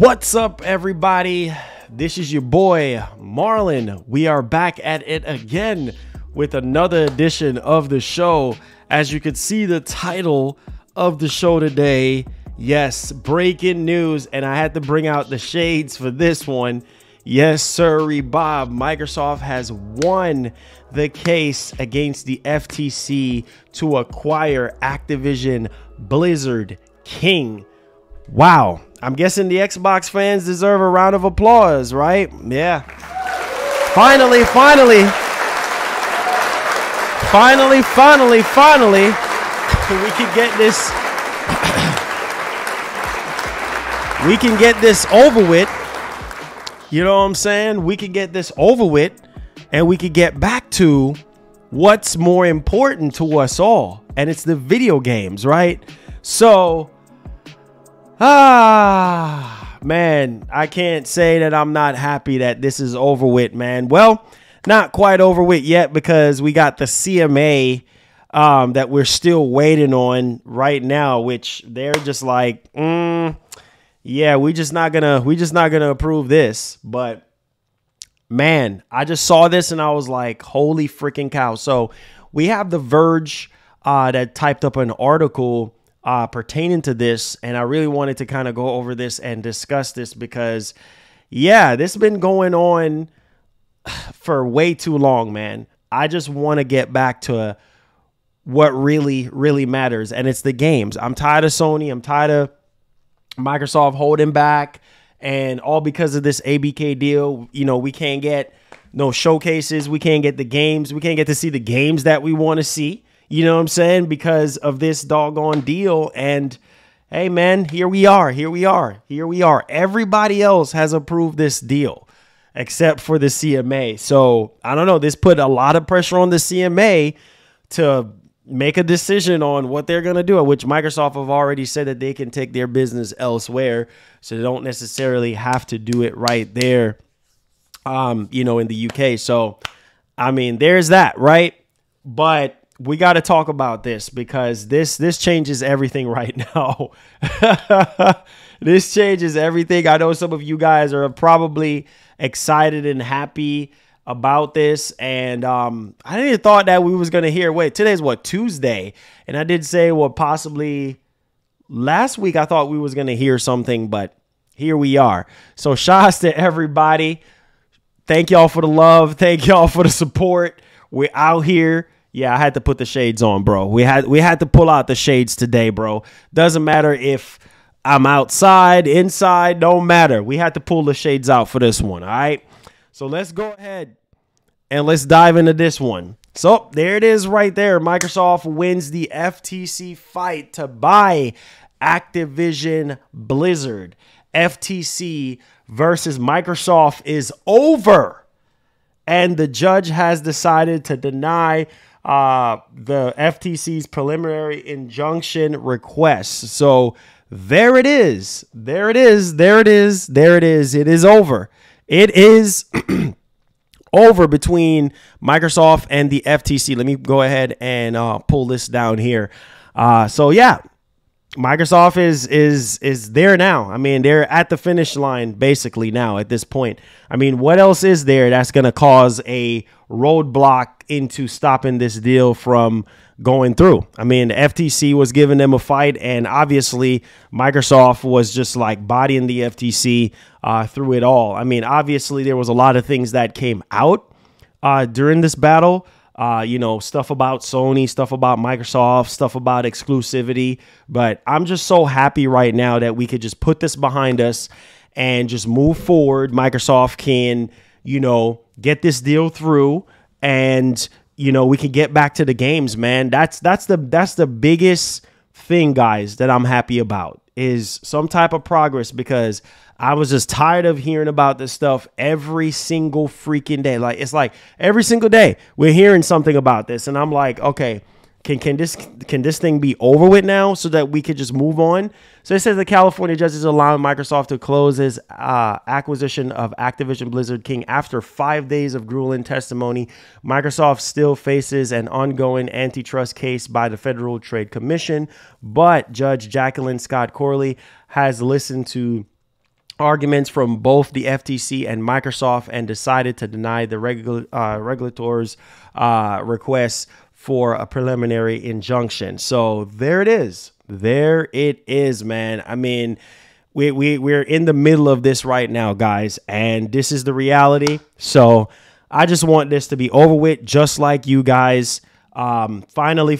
What's up, everybody? This is your boy Marlon. We are back at it again with another edition of the show. As you can see, the title of the show today, yes, breaking news, and I had to bring out the shades for this one. Yes, sirree, Bob. Microsoft has won the case against the FTC to acquire Activision Blizzard King. Wow. I'm guessing the Xbox fans deserve a round of applause, right? Yeah. Finally, we can get this. We can get this over with. You know what I'm saying? We can get this over with, and we can get back to what's more important to us all, and it's the video games, right? So, man, I can't say that I'm not happy that this is over with, man. Well, not quite over with yet, because we got the CMA that we're still waiting on right now, which they're just like, yeah, we're just not gonna approve this. But man, I just saw this and I was like, holy freaking cow. So we have The Verge that typed up an article pertaining to this, and I really wanted to kind of go over this and discuss this because, yeah, this has been going on for way too long, man. I just want to get back to what really matters, and it's the games. I'm tired of Sony. I'm tired of Microsoft holding back, and all because of this ABK deal. You know, we can't get no showcases. We can't get the games. We can't get to see the games that we want to see. You know what I'm saying? Because of this doggone deal. And hey, man, here we are. Everybody else has approved this deal except for the CMA. So I don't know. This put a lot of pressure on the CMA to make a decision on what they're going to do, which Microsoft have already said that they can take their business elsewhere. So they don't necessarily have to do it right there, you know, in the UK. So, I mean, there's that, right? But we got to talk about this because this changes everything right now. This changes everything. I know some of you guys are probably excited and happy about this, and I didn't even thought that we was gonna hear. Wait, today's what, Tuesday? And I did say, well, possibly last week I thought we was gonna hear something, but here we are. So shouts to everybody. Thank y'all for the love. Thank y'all for the support. We're out here. Yeah, I had to put the shades on, bro. We had to pull out the shades today, bro. Doesn't matter if I'm outside, inside, don't matter. We had to pull the shades out for this one, all right? So let's go ahead and let's dive into this one. So there it is right there. Microsoft wins the FTC fight to buy Activision Blizzard. FTC versus Microsoft is over. And the judge has decided to deny the FTC's preliminary injunction request. So there it is. It is over. It is over between Microsoft and the FTC. Let me go ahead and pull this down here. So yeah, Microsoft is there now. I mean, they're at the finish line basically now at this point. I mean, what else is there that's going to cause a roadblock into stopping this deal from going through? I mean, the FTC was giving them a fight, and obviously Microsoft was just like bodying the FTC through it all. I mean, obviously there was a lot of things that came out during this battle. You know, stuff about Sony, stuff about Microsoft, stuff about exclusivity. But I'm just so happy right now that we could just put this behind us and just move forward. Microsoft can, you know, get this deal through, and, you know, we can get back to the games, man. That's the biggest thing, guys, that I'm happy about, is some type of progress, because I was just tired of hearing about this stuff every single freaking day. Like, it's like every single day we're hearing something about this, and I'm like, okay, can this thing be over with now so that we could just move on? So it says the California judge is allowing Microsoft to close his acquisition of Activision Blizzard King after 5 days of grueling testimony. Microsoft still faces an ongoing antitrust case by the Federal Trade Commission, but Judge Jacqueline Scott Corley has listened to arguments from both the FTC and Microsoft and decided to deny the regulator's request for a preliminary injunction. So there it is. There it is, man. I mean, we're in the middle of this right now, guys, and this is the reality. So I just want this to be over with, just like you guys. Finally,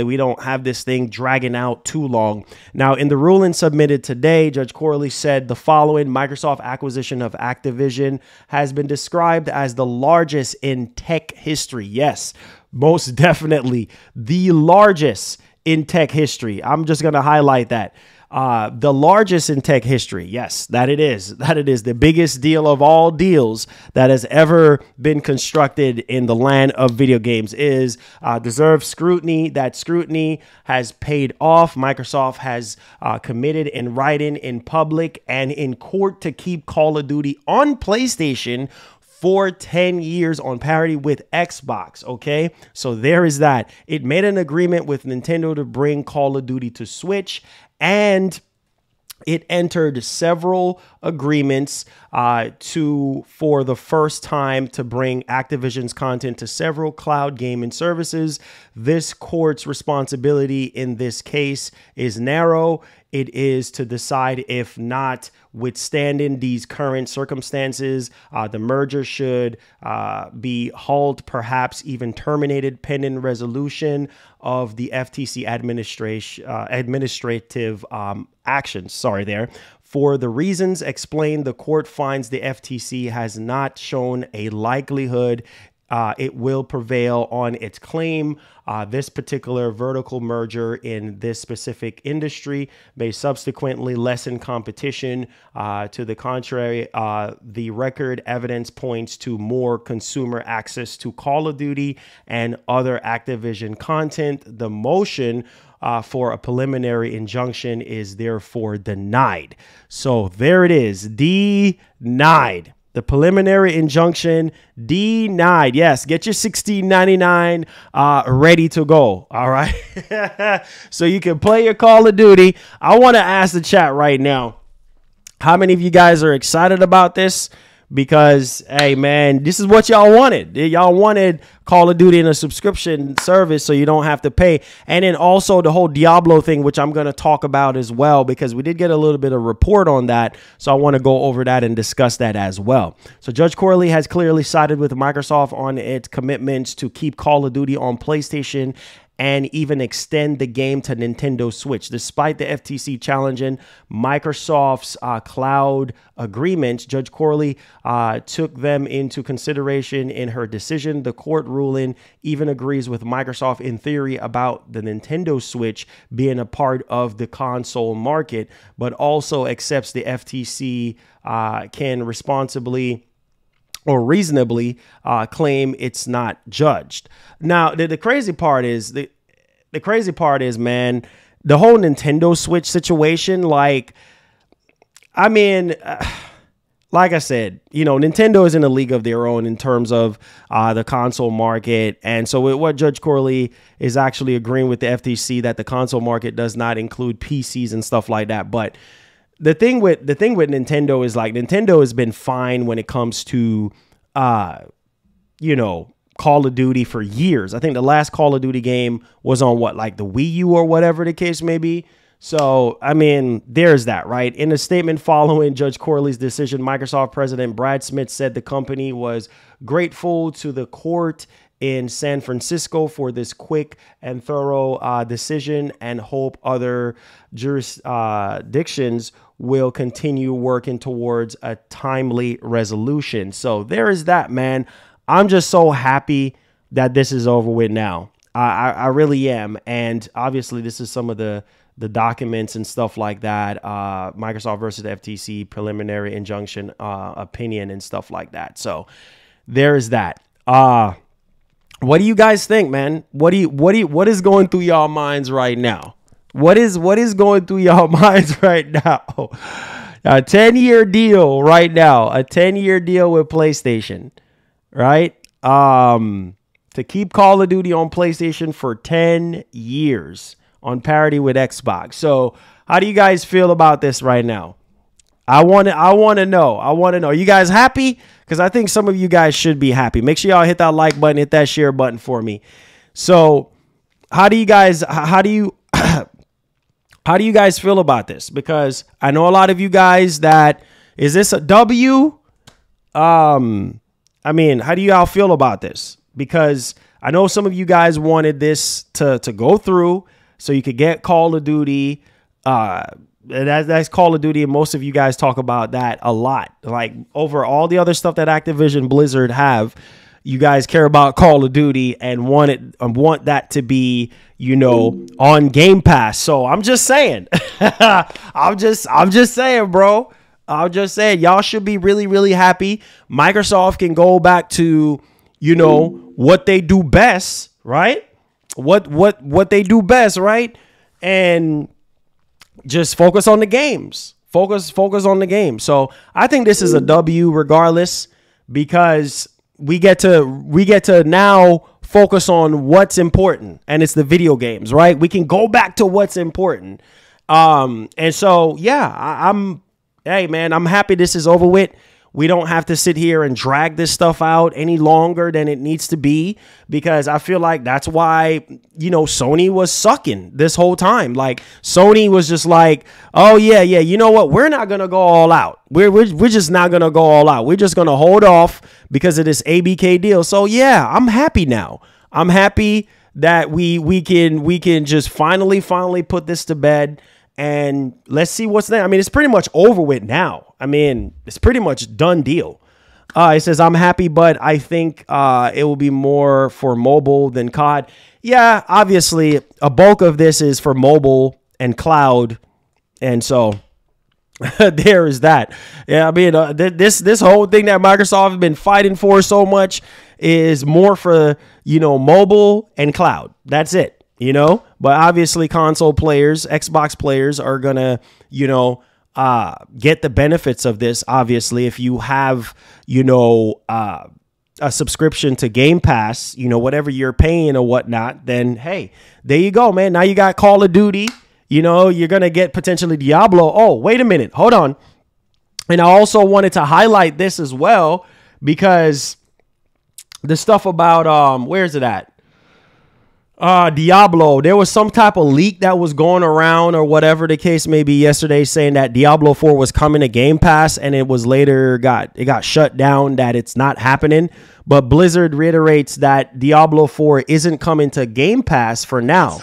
we don't have this thing dragging out too long. Now, in the ruling submitted today, Judge Corley said the following: Microsoft acquisition of Activision has been described as the largest in tech history. Yes, most definitely the largest in tech history. I'm just going to highlight that. The largest in tech history. Yes, that it is. That it is the biggest deal of all deals that has ever been constructed in the land of video games. Is deserved scrutiny. That scrutiny has paid off. Microsoft has committed in writing, in public, and in court to keep Call of Duty on PlayStation for 10 years on parity with Xbox. Okay, so there is that. It made an agreement with Nintendo to bring Call of Duty to Switch, and it entered several agreements for the first time to bring Activision's content to several cloud gaming services. This court's responsibility in this case is narrow. It is to decide if, notwithstanding these current circumstances, the merger should be halted, perhaps even terminated, pending resolution of the FTC administrative actions. Sorry there. For the reasons explained, the court finds the FTC has not shown a likelihood it will prevail on its claim. This particular vertical merger in this specific industry may subsequently lessen competition. To the contrary, the record evidence points to more consumer access to Call of Duty and other Activision content. The motion for a preliminary injunction is therefore denied. So there it is, denied. The preliminary injunction denied. Yes, get your $16.99 ready to go. All right. So you can play your Call of Duty. I want to ask the chat right now, how many of you guys are excited about this? Because, hey, man, this is what y'all wanted. Y'all wanted Call of Duty in a subscription service so you don't have to pay. And then also the whole Diablo thing, which I'm going to talk about as well, because we did get a little bit of report on that. So I want to go over that and discuss that as well. So Judge Corley has clearly sided with Microsoft on its commitments to keep Call of Duty on PlayStation and even extend the game to Nintendo Switch. Despite the FTC challenging Microsoft's cloud agreements, Judge Corley took them into consideration in her decision. The court ruling even agrees with Microsoft in theory about the Nintendo Switch being a part of the console market, but also accepts the FTC can responsibly or reasonably claim it's not judged. Now, the crazy part is, man, the whole Nintendo Switch situation, like, I mean, like I said, you know, Nintendo is in a league of their own in terms of the console market. And so what Judge Corley is actually agreeing with the FTC that the console market does not include PCs and stuff like that. But the thing with Nintendo is, like, Nintendo has been fine when it comes to, you know, Call of Duty for years. I think the last Call of Duty game was on like the Wii U or whatever the case may be. So, I mean, there's that, right? In a statement following Judge Corley's decision, Microsoft President Brad Smith said the company was grateful to the court in San Francisco for this quick and thorough decision and hope other jurisdictions will continue working towards a timely resolution. So there is that, man. I'm just so happy that this is over with now. I really am. And obviously this is some of the documents and stuff like that. Microsoft versus FTC preliminary injunction opinion and stuff like that. So there is that. What do you guys think, man? What is going through y'all minds right now? What is going through y'all minds right now? A 10-year deal right now. A 10-year deal with PlayStation, right? To keep Call of Duty on PlayStation for 10 years on parity with Xbox. So how do you guys feel about this right now? I want to know. Are you guys happy? Because I think some of you guys should be happy. Make sure y'all hit that like button, hit that share button for me. So how do you guys feel about this? Because I know a lot of you guys is this a W? I mean, how do y'all feel about this? Because I know some of you guys wanted this to go through so you could get Call of Duty. That's Call of Duty, and most of you guys talk about that a lot. Like over all the other stuff that Activision Blizzard have, you guys care about Call of Duty and want that to be, on Game Pass. So I'm just saying, I'm just saying, bro. I'm just saying, y'all should be really, really happy. Microsoft can go back to, what they do best, right? What they do best, right? And just focus on the games. Focus on the game. So I think this is a W regardless, because we get to now focus on what's important, and it's the video games, right? We can go back to what's important. And so, yeah, hey man, I'm happy this is over with. We don't have to sit here and drag this stuff out any longer than it needs to be, because I feel like that's why, Sony was sucking this whole time. Like Sony was just like, oh yeah, you know what? We're not going to go all out. We're just not going to go all out. We're just going to hold off because of this ABK deal. So yeah, I'm happy now. I'm happy that we can just finally put this to bed. And let's see what's there. I mean, it's pretty much over with now. I mean, it's pretty much done deal. It says, I'm happy, but I think it will be more for mobile than COD. Yeah, obviously, a bulk of this is for mobile and cloud. And so there is that. Yeah, I mean, this whole thing that Microsoft has been fighting for so much is more for, mobile and cloud. That's it. But obviously console players, Xbox players are going to, get the benefits of this. Obviously, if you have, a subscription to Game Pass, whatever you're paying or whatnot, then, hey, there you go, man. Now you got Call of Duty, you're going to get potentially Diablo. Oh, wait a minute. Hold on. And I also wanted to highlight this as well, because the stuff about, where's it at? Diablo, there was some type of leak that was going around or whatever the case may be yesterday, saying that Diablo 4 was coming to Game Pass, and it was later got shut down, that it's not happening. But Blizzard reiterates that Diablo 4 isn't coming to Game Pass for now.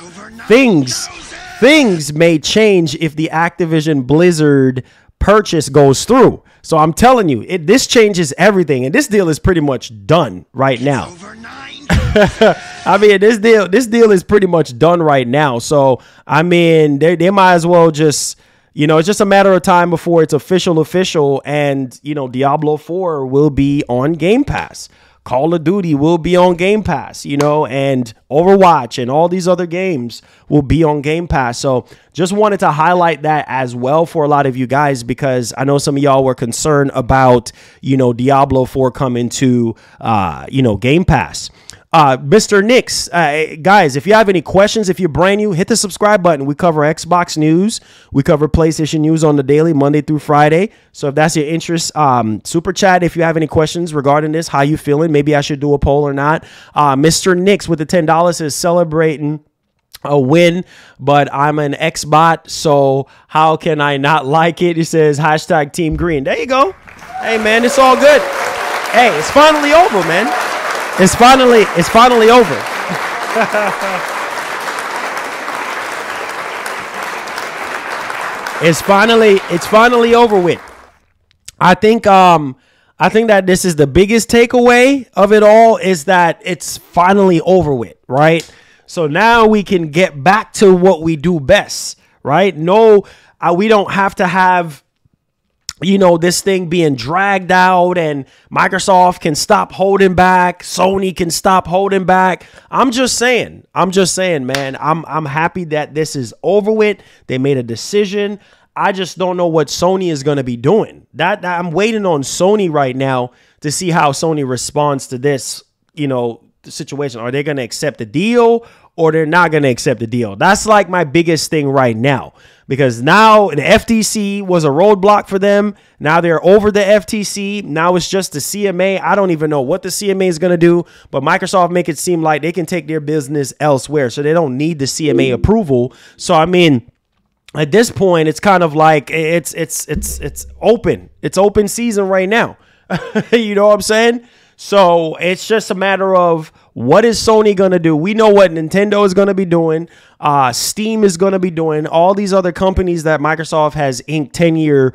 Things may change if the Activision Blizzard purchase goes through. So I'm telling you, this changes everything, and this deal is pretty much done right now. I mean, this deal is pretty much done right now. So, I mean, they might as well just, it's just a matter of time before it's official. And, Diablo 4 will be on Game Pass. Call of Duty will be on Game Pass, and Overwatch and all these other games will be on Game Pass. So just wanted to highlight that as well for a lot of you guys, because I know some of y'all were concerned about, Diablo 4 coming to, Game Pass. Mr. Nix, guys, if you have any questions, if you're brand new, hit the subscribe button. We cover Xbox news. We cover PlayStation news on the daily, Monday through Friday. So if that's your interest, super chat if you have any questions regarding this, how you feeling. Maybe I should do a poll or not. Mr. Nix with the $10 is celebrating a win, but I'm an Xbot, so how can I not like it? He says hashtag Team Green. There you go. Hey, man, it's all good. Hey, it's finally over, man. It's finally over. It's finally over with. I think that this is the biggest takeaway of it all, is that it's finally over with, right? So now we can get back to what we do best, right? No, we don't have to have, this thing being dragged out, and Microsoft can stop holding back. Sony can stop holding back. I'm just saying, man, I'm happy that this is over with. They made a decision. I just don't know what Sony is going to be doing. That I'm waiting on Sony right now to see how Sony responds to this, the situation. Are they going to accept the deal, or they're not going to accept the deal? That's like my biggest thing right now, because now the FTC was a roadblock for them. Now they're over the FTC. Now it's just the CMA. I don't even know what the CMA is going to do, but Microsoft make it seem like they can take their business elsewhere, so they don't need the CMA approval. So, I mean, at this point, it's kind of like it's open. It's open season right now. You know what I'm saying? So it's just a matter of what is Sony going to do? We know what Nintendo is going to be doing. Steam is going to be doing. All these other companies that Microsoft has inked 10-year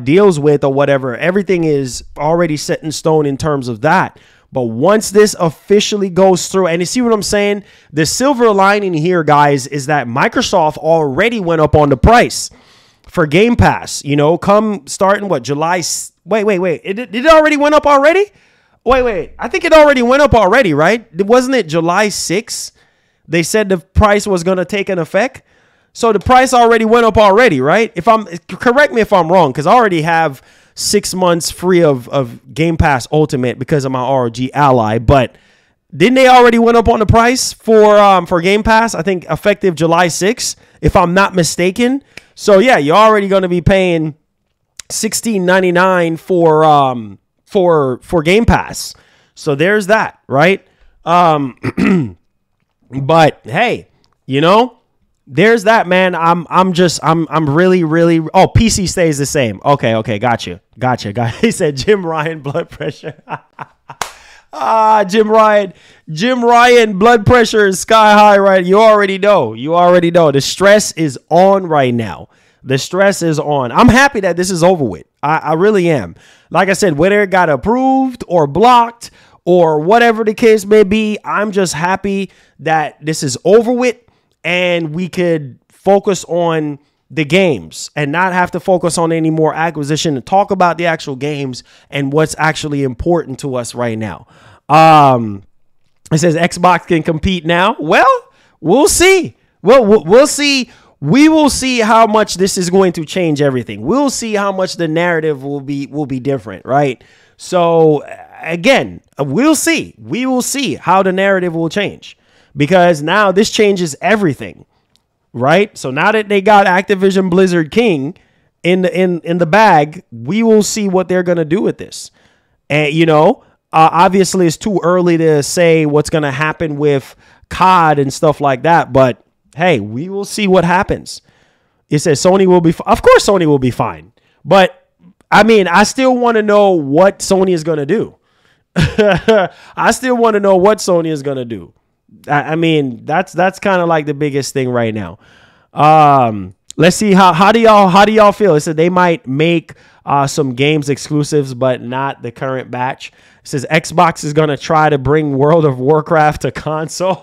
deals with or whatever. Everything is already set in stone in terms of that. But once this officially goes through, and you see what I'm saying? The silver lining here, guys, is that Microsoft already went up on the price for Game Pass. You know, come starting what, July? Wait. It already went up already? Wait. I think it already went up already, right? Wasn't it July 6th? They said the price was going to take an effect. So the price already went up already, right? Correct me if I'm wrong, because I already have 6 months free of Game Pass Ultimate because of my ROG Ally. But didn't they already went up on the price for Game Pass? I think effective July 6th, if I'm not mistaken. So yeah, you're already going to be paying $16.99 for Game Pass. So there's that, right? But hey, you know, there's that, man. I'm really, oh, PC stays the same. Okay, got you. He said Jim Ryan blood pressure. Jim Ryan blood pressure is sky high, right? You already know. The stress is on right now. The stress is on. I'm happy that this is over with. I really am. Like I said, whether it got approved or blocked or whatever the case may be, I'm just happy that this is over with and we could focus on the games and not have to focus on any more acquisition and talk about the actual games and what's actually important to us right now. It says Xbox can compete now. Well, we'll see. We'll see. We will see how much this is going to change everything. We'll see how much the narrative will be different, right? So again, we'll see. We will see how the narrative will change, because now this changes everything, right? So now that they got Activision Blizzard King in the bag, we will see what they're going to do with this. And you know, obviously it's too early to say what's going to happen with COD and stuff like that, but hey, we will see what happens. It says Sony will be, of course Sony will be fine. But I mean, I still want to know what Sony is going to do. I still want to know what Sony is going to do. I mean, that's kind of like the biggest thing right now. Let's see how do y'all feel? It said they might make some games exclusives, but not the current batch. It says Xbox is going to try to bring World of Warcraft to console.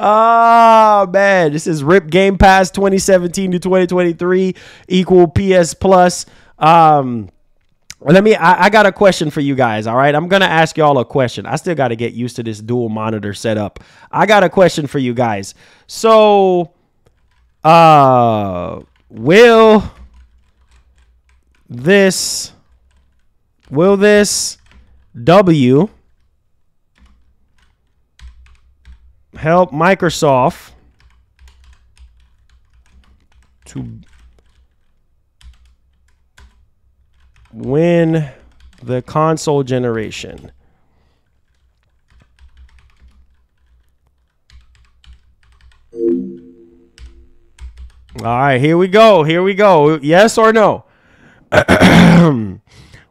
Oh man, this is RIP Game Pass 2017 to 2023 equal PS Plus. I got a question for you guys. All right, I'm gonna ask y'all a question. I still got to get used to this dual monitor setup. I got a question for you guys. So, will this W help Microsoft to win the console generation? All right, here we go. Yes or no?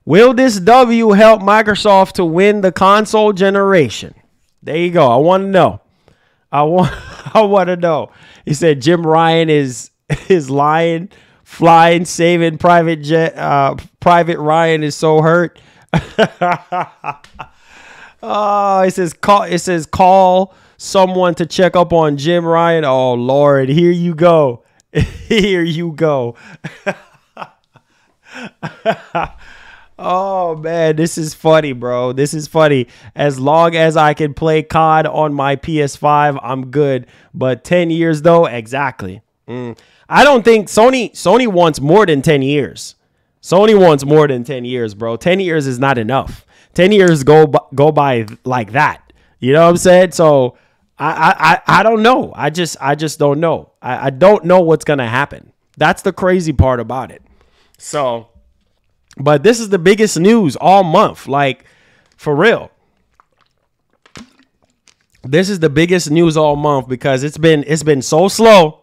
Will this W help Microsoft to win the console generation? There you go. I want to know. I want to know. He said Jim Ryan is lying, flying, saving private jet. Private Ryan is so hurt. Oh, it says call someone to check up on Jim Ryan. Oh Lord, here you go. Here you go. Oh man, this is funny, bro. This is funny. As long as I can play COD on my PS5, I'm good. But 10 years though, exactly. I don't think Sony wants more than 10 years. Sony wants more than 10 years, bro. 10 years is not enough. 10 years go by like that. You know what I'm saying? So I don't know. I just don't know. I don't know what's going to happen. That's the crazy part about it. So, but this is the biggest news all month. Like, for real. This is the biggest news all month because it's been so slow,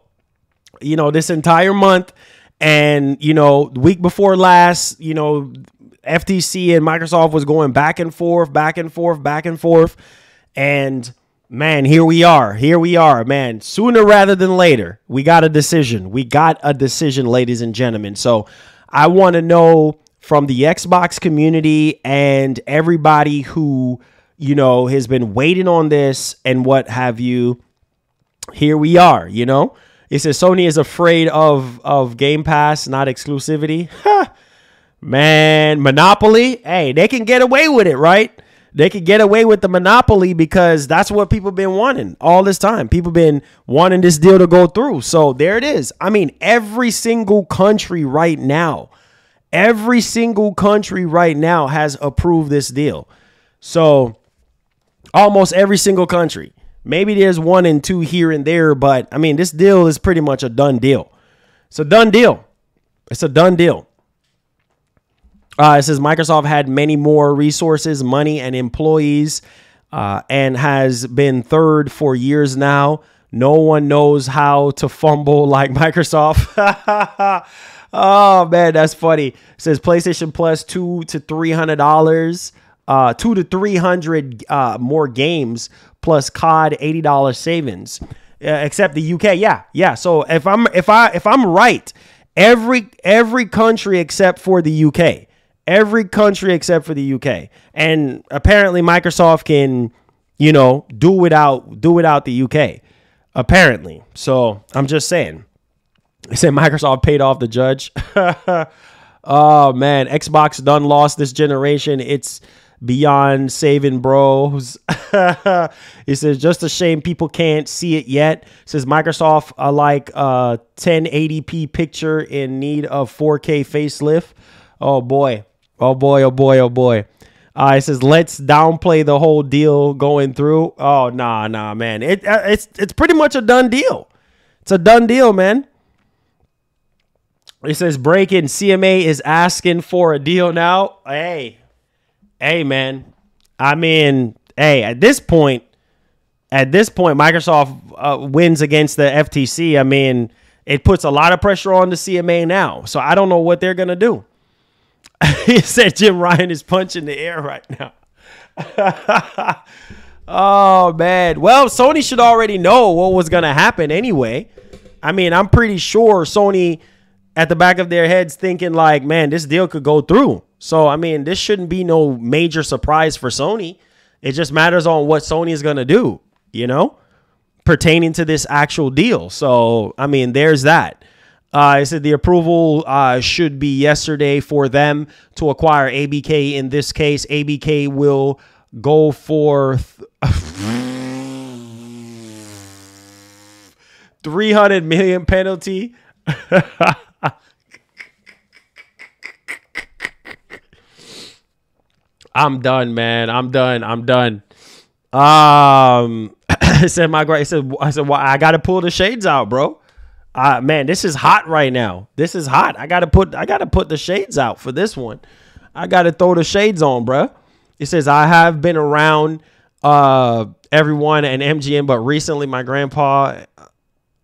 you know, this entire month. And, you know, the week before last, you know, FTC and Microsoft was going back and forth, back and forth, back and forth. And man, here we are, man. Sooner rather than later, we got a decision. Ladies and gentlemen. So I want to know from the Xbox community and everybody who, you know, has been waiting on this and what have you. Here we are, you know. It says Sony is afraid of Game Pass, not exclusivity. Man, monopoly. Hey, they can get away with it, right? They could get away with the monopoly because that's what people been wanting all this time. People been wanting this deal to go through. So there it is. I mean, every single country right now has approved this deal. So almost every single country. Maybe there's 1 and 2 here and there, but I mean, this deal is pretty much a done deal. It's a done deal. It's a done deal. It says Microsoft had many more resources, money, and employees, and has been third for years now. No one knows how to fumble like Microsoft. Oh man, that's funny. It says PlayStation Plus $200 to $300, $200 to $300 more games plus COD $80 savings, except the UK. Yeah. So if I'm right, every country except for the UK. Every country except for the UK. And apparently Microsoft can, you know, do without the UK. Apparently. So I'm just saying. They said Microsoft paid off the judge. Oh, man. Xbox done lost this generation. It's beyond saving, bros. It says just a shame people can't see it yet. It says Microsoft like 1080p picture in need of 4K facelift. Oh, boy. Oh, boy, oh, boy, oh, boy. It says, let's downplay the whole deal going through. Oh, nah, man. It's pretty much a done deal. It's a done deal, man. It says, break-in CMA is asking for a deal now. Hey, man. I mean, hey, at this point, Microsoft wins against the FTC. I mean, it puts a lot of pressure on the CMA now. So I don't know what they're going to do. He said Jim Ryan is punching the air right now. Oh, man. Well, Sony should already know what was going to happen anyway. I mean, I'm pretty sure Sony at the back of their heads thinking like, man, this deal could go through. So, I mean, this shouldn't be no major surprise for Sony. It just matters on what Sony is going to do, you know, pertaining to this actual deal. So, I mean, there's that. I said the approval should be yesterday for them to acquire ABK. In this case, ABK will go for $300 million penalty. I'm done, man. I'm done. I said, I said, well, I got to pull the shades out, bro. Man, this is hot right now. This is hot. I gotta put the shades out for this one. I gotta throw the shades on, bruh. It says I have been around everyone and MGM, but recently my grandpa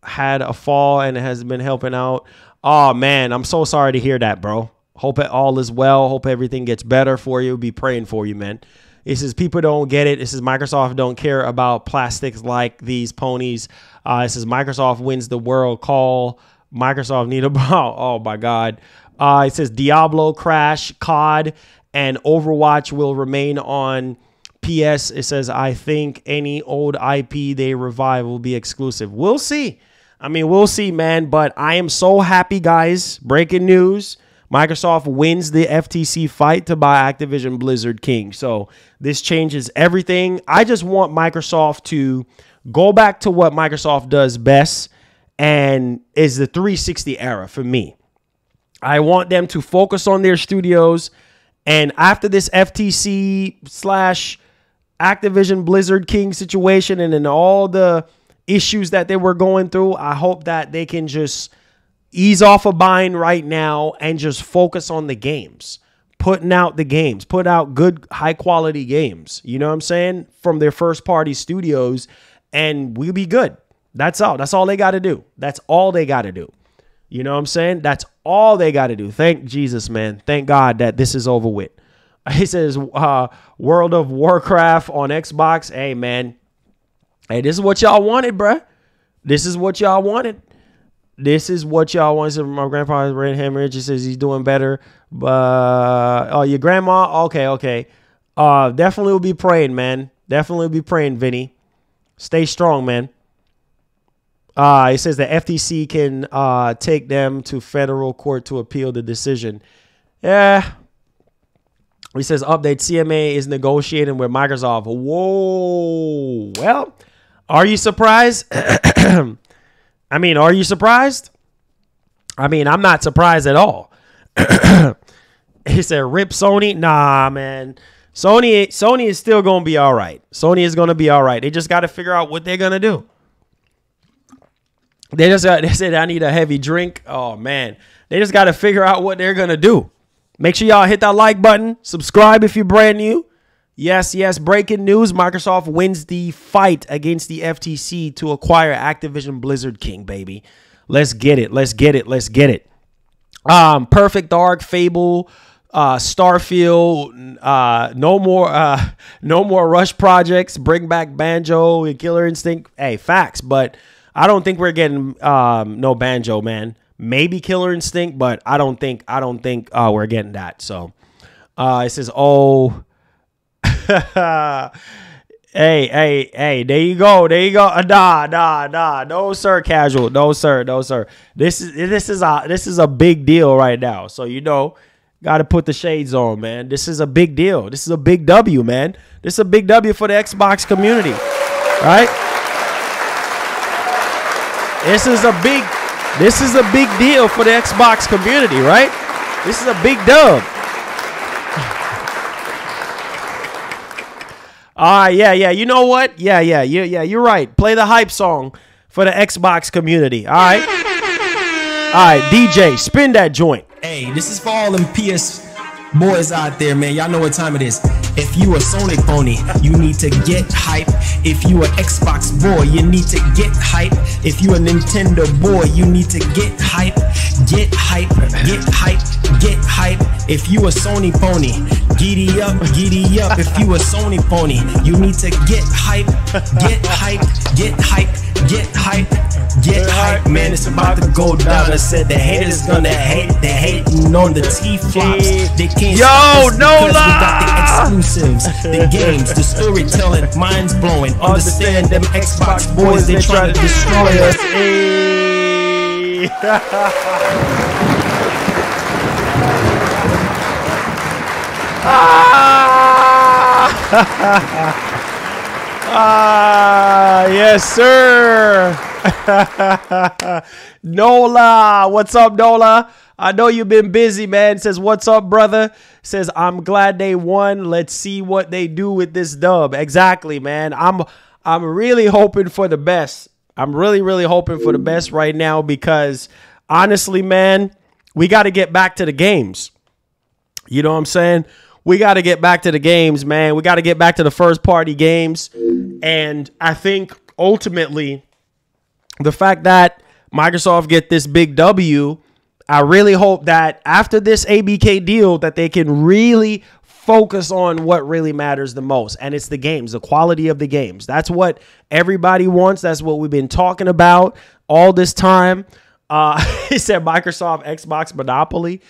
had a fall and has been helping out. Oh man, I'm so sorry to hear that, bro. Hope it all is well. Hope everything gets better for you. Be praying for you, man. It says people don't get it. It says Microsoft don't care about plastics like these ponies. It says Microsoft wins the world call. Microsoft need a oh my God. It says Diablo, Crash, COD, and Overwatch will remain on PS. It says I think any old IP they revive will be exclusive. We'll see. I mean, we'll see, man. But I am so happy, guys. Breaking news. Microsoft wins the FTC fight to buy Activision Blizzard King. So this changes everything. I just want Microsoft to go back to what Microsoft does best, and is the 360 era for me. I want them to focus on their studios, and after this FTC / Activision Blizzard King situation and in all the issues that they were going through, I hope that they can just ease off of buying right now and just focus on the games, putting out the games, put out good, high quality games. You know what I'm saying? From their first party studios, and we'll be good. That's all. That's all they got to do. That's all they got to do. You know what I'm saying? That's all they got to do. Thank Jesus, man. Thank God that this is over with. He says, World of Warcraft on Xbox. Hey, man. Hey, this is what y'all wanted, bruh. This is what y'all wanted. This is what y'all wanted. My grandpa's red hemorrhage. He says he's doing better. But, oh, your grandma? Okay. Definitely will be praying, man. Definitely will be praying, Vinny. Stay strong, man. It says the FTC can take them to federal court to appeal the decision. Yeah. He says update, CMA is negotiating with Microsoft. Whoa. Well, are you surprised? I mean, are you surprised? I mean, I'm not surprised at all. He said rip Sony. Nah, man. Sony is still going to be all right. Sony is going to be all right. They just got to figure out what they're going to do. They said, I need a heavy drink. Oh, man. They just got to figure out what they're going to do. Make sure y'all hit that like button. Subscribe if you're brand new. Yes. Breaking news. Microsoft wins the fight against the FTC to acquire Activision Blizzard King, baby. Let's get it. Perfect Dark, Fable, Starfield, no more Rush projects. Bring back Banjo and Killer Instinct. Hey, facts, but I don't think we're getting no Banjo, man. Maybe Killer Instinct, but I don't think we're getting that. So it says, oh, hey, there you go. Nah. No, sir, casual. No, sir. This is a big deal right now. So, you know, got to put the shades on, man. This is a big deal. This is a big W, man. This is a big W for the Xbox community, right? This is a big deal for the Xbox community, right? This is a big dub. Yeah. You know what? Yeah. You're right. Play the hype song for the Xbox community. All right, DJ, spin that joint. Hey, this is for all them PS boys out there, man. Y'all know what time it is. If you a Sony phony, you need to get hype. If you a Xbox boy, you need to get hype. If you a Nintendo boy, you need to get hype. Get hype. If you a Sony pony, giddy up. If you a Sony pony, you need to get hype. Get hype, man. It's about to go down. I said the haters gonna hate. They're hating on the T-flops. They can't stop us because we got the exclusives, the games, the storytelling, minds blowing. Understand them Xbox boys, they try to destroy us. Yes, sir. Nola, what's up, Nola? I know you've been busy, man. Says, what's up, brother? Says, I'm glad they won. Let's see what they do with this dub. Exactly, man. I'm really hoping for the best. I'm really hoping for the best right now because honestly, man, we got to get back to the games. You know what I'm saying? We got to get back to the games, man. We got to get back to the first party games. And I think ultimately the fact that Microsoft get this big W, I really hope that after this ABK deal that they can really focus on what really matters the most. And it's the games, the quality of the games. That's what everybody wants. That's what we've been talking about all this time. He said Microsoft Xbox monopoly.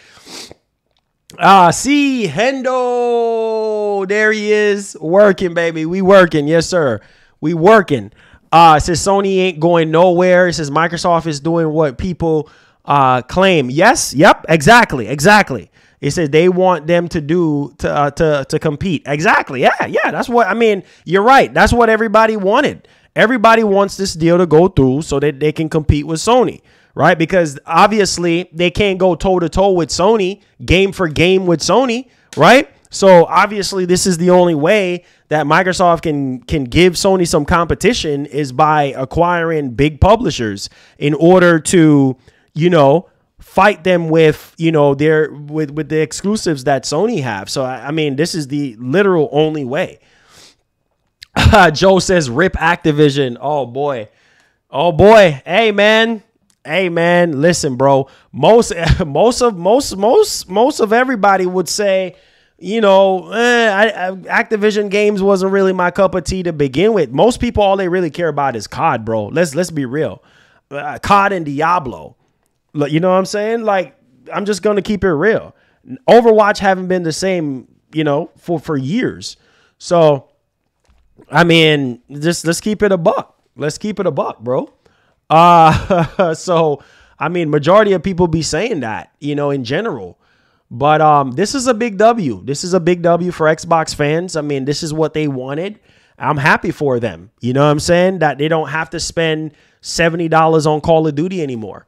See, Hendo, there he is, working, baby. We working, yes, sir. We working. It says Sony ain't going nowhere. It says Microsoft is doing what people claim. Yes, yep, exactly. It says they want them to do to compete. Exactly, yeah. That's what I mean. You're right. That's what everybody wanted. Everybody wants this deal to go through so that they can compete with Sony. Right, because obviously they can't go toe to toe with Sony, game for game with Sony, right? So obviously this is the only way that Microsoft can give Sony some competition is by acquiring big publishers in order to, you know, fight them with, you know, with the exclusives that Sony have. So, I mean, this is the literal only way. Joe says, rip Activision. Oh, boy. Oh, boy. Hey, man. Hey, man. Listen, bro. Most of everybody would say, you know, Activision games wasn't really my cup of tea to begin with. Most people, all they really care about is COD, bro. Let's be real. COD and Diablo. You know what I'm saying? Like, I'm just going to keep it real. Overwatch haven't been the same, you know, for years. So, I mean, just let's keep it a buck. Let's keep it a buck, bro. So, I mean, majority of people be saying that, you know, in general. But this is a big W. This is a big W for Xbox fans. I mean, this is what they wanted. I'm happy for them. You know what I'm saying? That they don't have to spend $70 on Call of Duty anymore.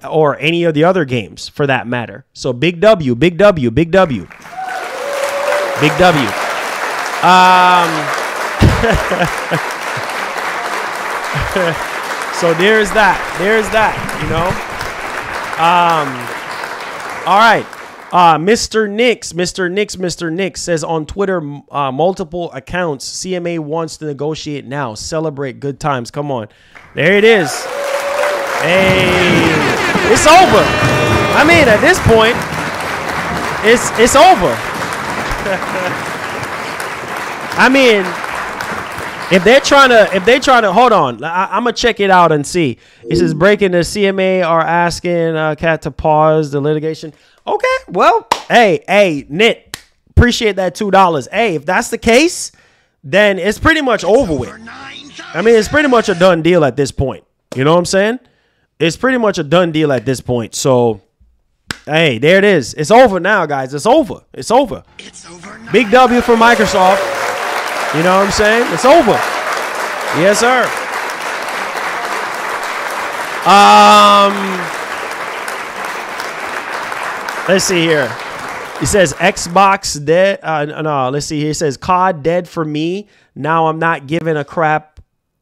Or any of the other games, for that matter. So, big W, big W, big W. Big W. So, there's that. There's that, you know. All right. Mr. Nix says on Twitter, multiple accounts, CMA wants to negotiate now. Celebrate good times. Come on. There it is. Hey, it's over. I mean, at this point, it's over. I mean, if they're trying to, hold on, I'm gonna check it out and see. It says breaking the CMA are asking Cat to pause the litigation. Okay, well, hey, Nit, appreciate that $2. Hey, if that's the case, then it's pretty much over with. I mean, it's pretty much a done deal at this point. You know what I'm saying? It's pretty much a done deal at this point. So, hey, there it is. It's over now, guys. It's over. It's over. Big W for Microsoft. You know what I'm saying? It's over. Yes, sir. Let's see here. He says Xbox dead. No, let's see here. He says COD dead for me. Now I'm not giving a crap.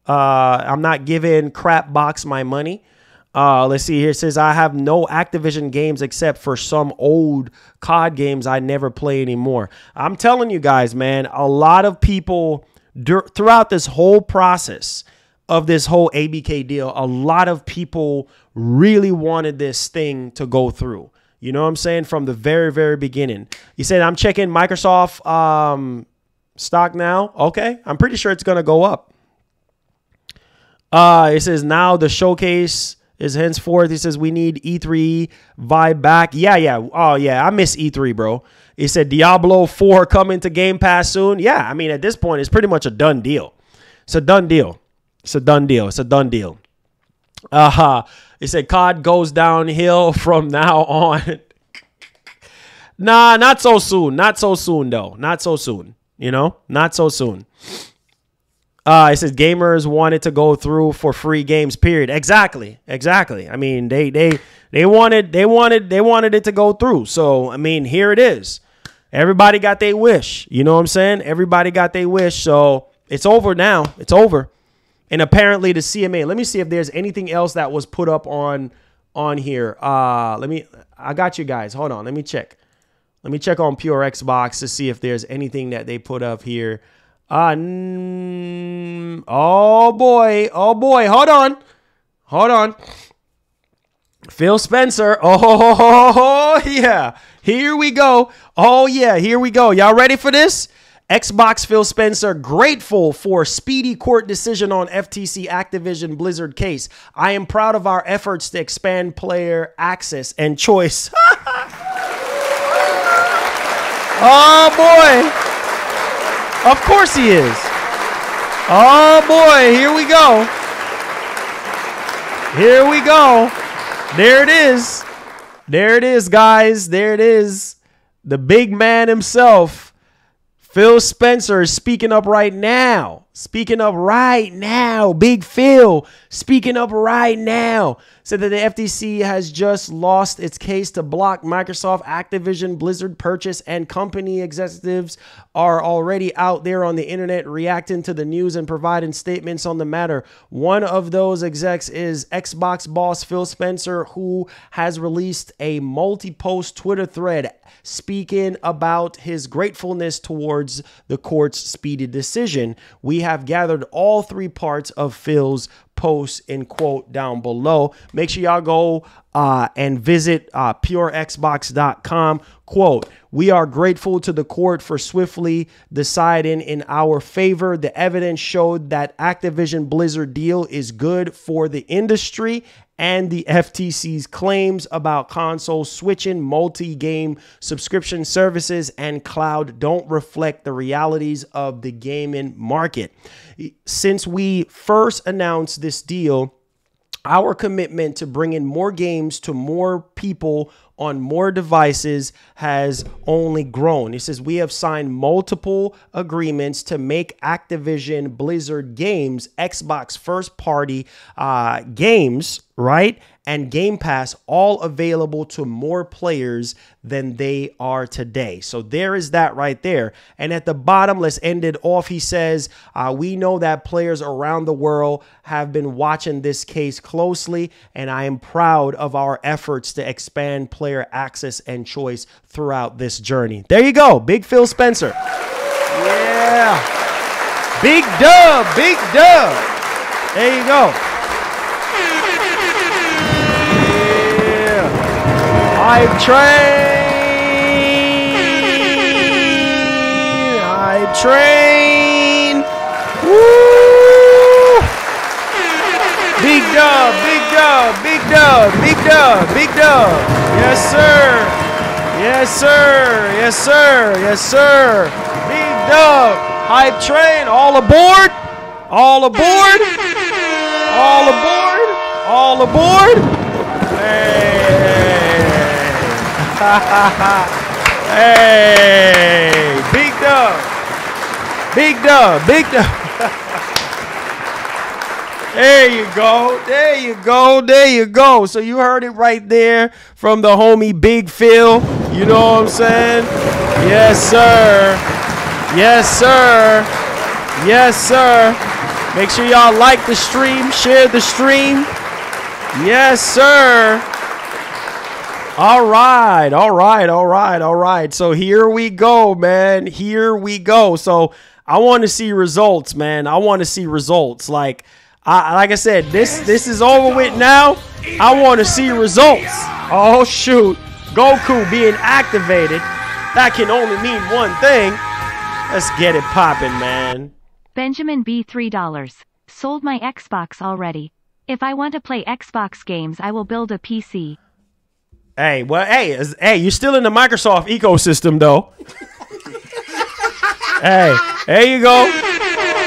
I'm not giving crap box my money. Let's see here. It says I have no Activision games except for some old COD games I never play anymore. I'm telling you guys, man, a lot of people throughout this whole process of this whole ABK deal, a lot of people really wanted this thing to go through. You know what I'm saying? From the very, very beginning. He said, I'm checking Microsoft stock now. Okay. I'm pretty sure it's going to go up. It says now the showcase is henceforth. He says we need E3 vibe back. Yeah. Oh, yeah. I miss E3, bro. He said Diablo 4 coming to Game Pass soon. Yeah. I mean, at this point, it's pretty much a done deal. It's a done deal. It's a done deal. It's a done deal. He said COD goes downhill from now on. Nah, not so soon. Not so soon, though. Not so soon. You know, not so soon. It says gamers wanted to go through for free games, period. Exactly. I mean, they wanted it to go through. So, I mean, here it is. Everybody got their wish. You know what I'm saying? Everybody got their wish. So, it's over now. It's over. And apparently the CMA, let me see if there's anything else that was put up on here. I got you guys. Hold on. Let me check. Let me check on Pure Xbox to see if there's anything that they put up here. Oh boy. Hold on. Phil Spencer. Oh yeah. Here we go. Oh yeah. Here we go. Y'all ready for this? Xbox Phil Spencer grateful for speedy court decision on FTC Activision Blizzard case. I am proud of our efforts to expand player access and choice. Oh boy. Of course he is. Oh boy, here we go. Here we go. There it is. There it is, guys. There it is. The big man himself. Phil Spencer is speaking up right now. speaking up right now, Big Phil, speaking up right now, said that the FTC has just lost its case to block Microsoft Activision Blizzard purchase, and company executives are already out there on the internet reacting to the news and providing statements on the matter. One of those execs is Xbox boss Phil Spencer, who has released a multi-post Twitter thread speaking about his gratefulness towards the court's speedy decision. We have gathered all three parts of Phil's post in quote down below. Make sure y'all go and visit purexbox.com. Quote, we are grateful to the court for swiftly deciding in our favor. The evidence showed that Activision Blizzard deal is good for the industry, and the FTC's claims about console switching, multi-game subscription services, and cloud don't reflect the realities of the gaming market. Since we first announced this deal, our commitment to bringing more games to more people on more devices has only grown. It says we have signed multiple agreements to make Activision Blizzard games, Xbox first party games, right? And Game Pass all available to more players than they are today. So there is that right there. And at the bottom, let's end it off. He says, we know that players around the world have been watching this case closely, and I am proud of our efforts to expand player access and choice throughout this journey. There you go. Big Phil Spencer. Yeah. Big dub. Big dub. There you go. Hype train. Woo! Big dub, big dub, big dub, big dub, big dub. Yes, sir. Yes, sir. Yes, sir. Yes, sir. Big dub. Hype train. All aboard. All aboard. All aboard. All aboard. Hey. Hey, big dub, big dub, big dub. There you go, there you go, there you go. So you heard it right there from the homie Big Phil. You know what I'm saying? Yes, sir. Yes, sir. Yes, sir. Make sure y'all like the stream, share the stream. Yes, sir. All right, all right, all right, all right. So here we go, man. Here we go. So I want to see results, man. I want to see results. Like I said, this is over with now. I want to see results. Oh shoot, Goku being activated. That can only mean one thing. Let's get it popping, man. Benjamin B. $3. Sold my Xbox already. If I want to play Xbox games, I will build a PC. Hey, well, hey, you're still in the Microsoft ecosystem, though. Hey, there you go.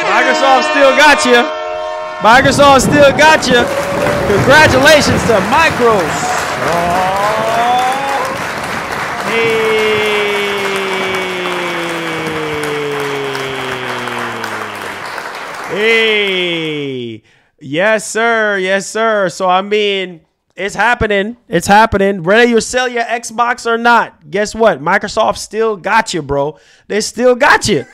Microsoft still got you. Microsoft still got you. Congratulations to Microsoft. Hey. Yes, sir. Yes, sir. So, I mean, it's happening. It's happening. Whether you sell your Xbox or not, guess what? Microsoft still got you, bro. They still got you.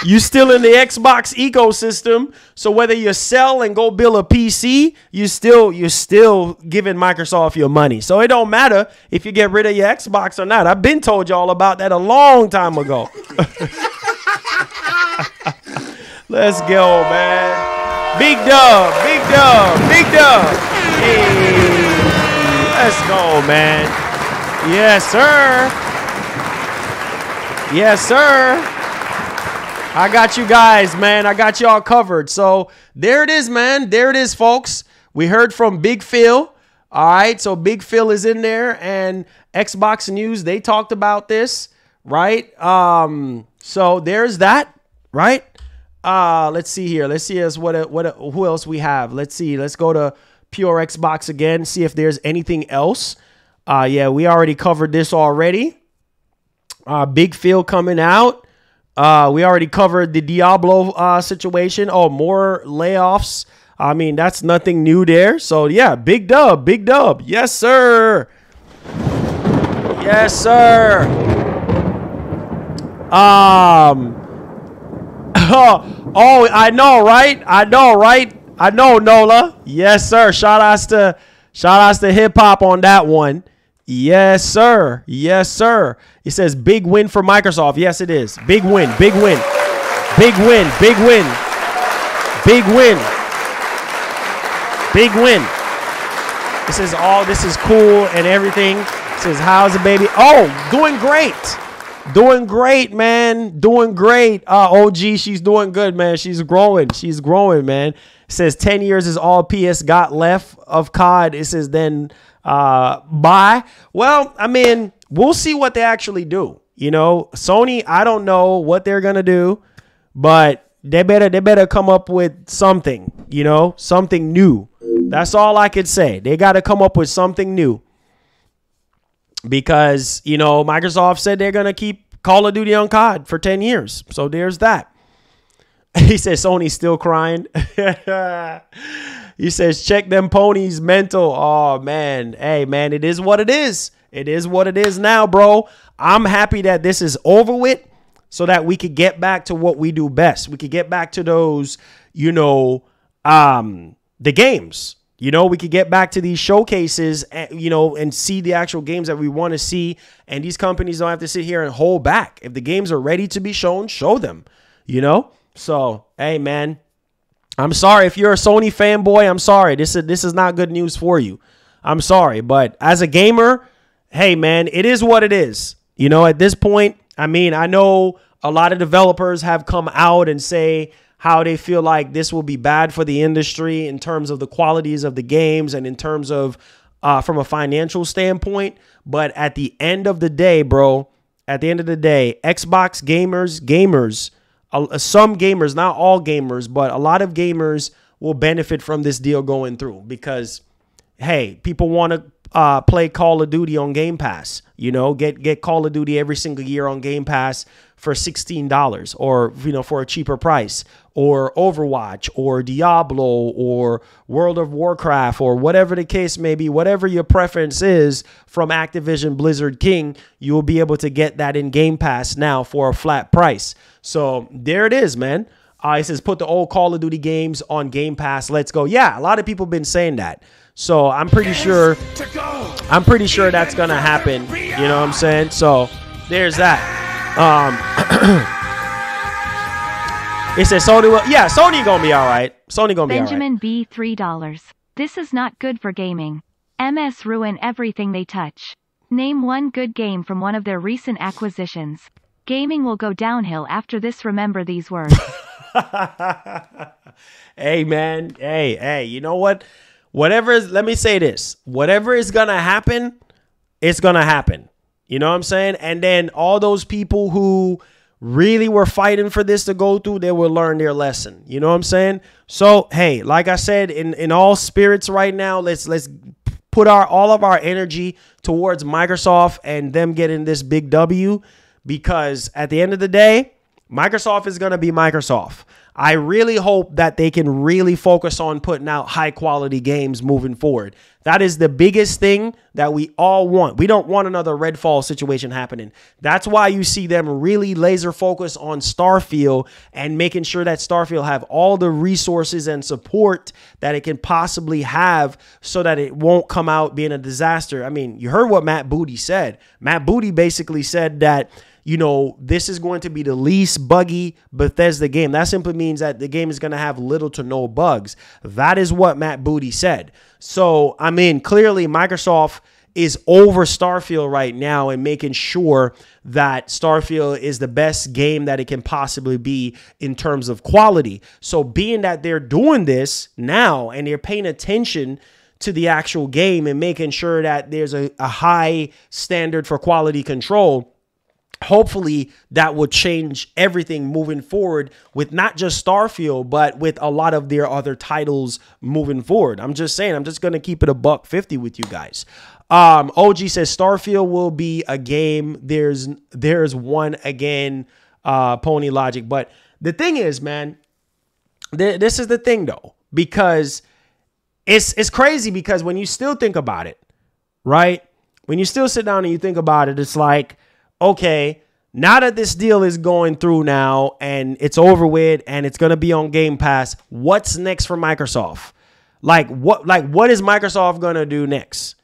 You still in the Xbox ecosystem. So whether you sell and go build a PC, you're still giving Microsoft your money. So it don't matter if you get rid of your Xbox or not. I've been told y'all about that a long time ago. Let's go, man. Big dub, big dub, big dub. Hey, let's go, man. Yes, sir. Yes, sir. I got you guys, man. I got y'all covered. So there it is, man. There it is, folks. We heard from Big Phil. All right. So Big Phil is in there, and Xbox News, they talked about this, right? So there's that, right? Let's see here. Let's see who else we have. Let's see. Let's go to Pure Xbox again, see if there's anything else. Yeah, we already covered this already. Big Phil coming out. We already covered the Diablo situation. Oh, more layoffs. I mean, that's nothing new there. So yeah, big dub, big dub. Yes, sir. Yes, sir. Oh, I know, right? I know, right? I know, Nola. Yes, sir. Shout outs to hip hop on that one. Yes, sir. Yes, sir. It says big win for Microsoft. Yes, it is. Big win. Big win. Big win. Big win. Big win. Big win. It says all this is cool and everything. It says how's the baby? Oh, doing great. Doing great, man. Doing great. OG, she's doing good, man. She's growing. She's growing, man. It says 10 years is all PS got left of COD. It says then bye. Well, I mean, we'll see what they actually do. You know, Sony, I don't know what they're going to do, but they better come up with something, you know, something new. That's all I could say. They got to come up with something new. Because, you know, Microsoft said they're going to keep Call of Duty on COD for 10 years. So there's that. He says Sony's still crying. He says, check them ponies mental. Oh, man. Hey, man, it is what it is. It is what it is now, bro. I'm happy that this is over with so that we could get back to what we do best. We could get back to those, you know, the games. You know, we could get back to these showcases, you know, and see the actual games that we want to see. And these companies don't have to sit here and hold back. If the games are ready to be shown, show them, you know. So, hey, man, I'm sorry. If you're a Sony fanboy, I'm sorry. This is not good news for you. I'm sorry. But as a gamer, hey, man, it is what it is. You know, at this point, I mean, I know a lot of developers have come out and say how they feel like this will be bad for the industry in terms of the qualities of the games and in terms of from a financial standpoint. But at the end of the day, bro, at the end of the day, Xbox gamers, some gamers, not all gamers, but a lot of gamers will benefit from this deal going through because, hey, people want to play Call of Duty on Game Pass, you know, get Call of Duty every single year on Game Pass for $16 or, you know, for a cheaper price, or Overwatch or Diablo or World of Warcraft or whatever the case may be, whatever your preference is from Activision Blizzard King, you will be able to get that in Game Pass now for a flat price. So there it is, man. It says put the old Call of Duty games on Game Pass. Let's go. Yeah, a lot of people have been saying that. So I'm pretty sure that's going to happen. You know what I'm saying? So there's that. It says Sony will, yeah, Sony gonna be all right. Sony gonna be all right. Benjamin B. $3. This is not good for gaming. MS ruin everything they touch. Name one good game from one of their recent acquisitions. Gaming will go downhill after this. Remember these words. Hey, man. Hey, you know what? Let me say this. Whatever is gonna happen, it's gonna happen. You know what I'm saying? And then all those people who really were fighting for this to go through, they will learn their lesson. You know what I'm saying? So, hey, like I said, in all spirits right now, let's put all of our energy towards Microsoft and them getting this big W, because at the end of the day, Microsoft is going to be Microsoft. I really hope that they can really focus on putting out high quality games moving forward. That is the biggest thing that we all want. We don't want another Redfall situation happening. That's why you see them really laser focus on Starfield and making sure that Starfield have all the resources and support that it can possibly have so that it won't come out being a disaster. I mean, you heard what Matt Booty said. Matt Booty basically said that, you know, this is going to be the least buggy Bethesda game. That simply means that the game is going to have little to no bugs. That is what Matt Booty said. So, I mean, clearly Microsoft is over Starfield right now and making sure that Starfield is the best game that it can possibly be in terms of quality. So being that they're doing this now and they're paying attention to the actual game and making sure that there's a high standard for quality control, hopefully that will change everything moving forward with not just Starfield, but with a lot of their other titles moving forward. I'm just saying, I'm just going to keep it $150 with you guys. OG says Starfield will be a game. There's one again. Pony logic. But the thing is, man, this is the thing though, because it's crazy, because when you still think about it, right? When you still sit down and you think about it, it's like, okay, now that this deal is going through now and it's over with and it's going to be on Game Pass, what's next for Microsoft? Like what is Microsoft going to do next?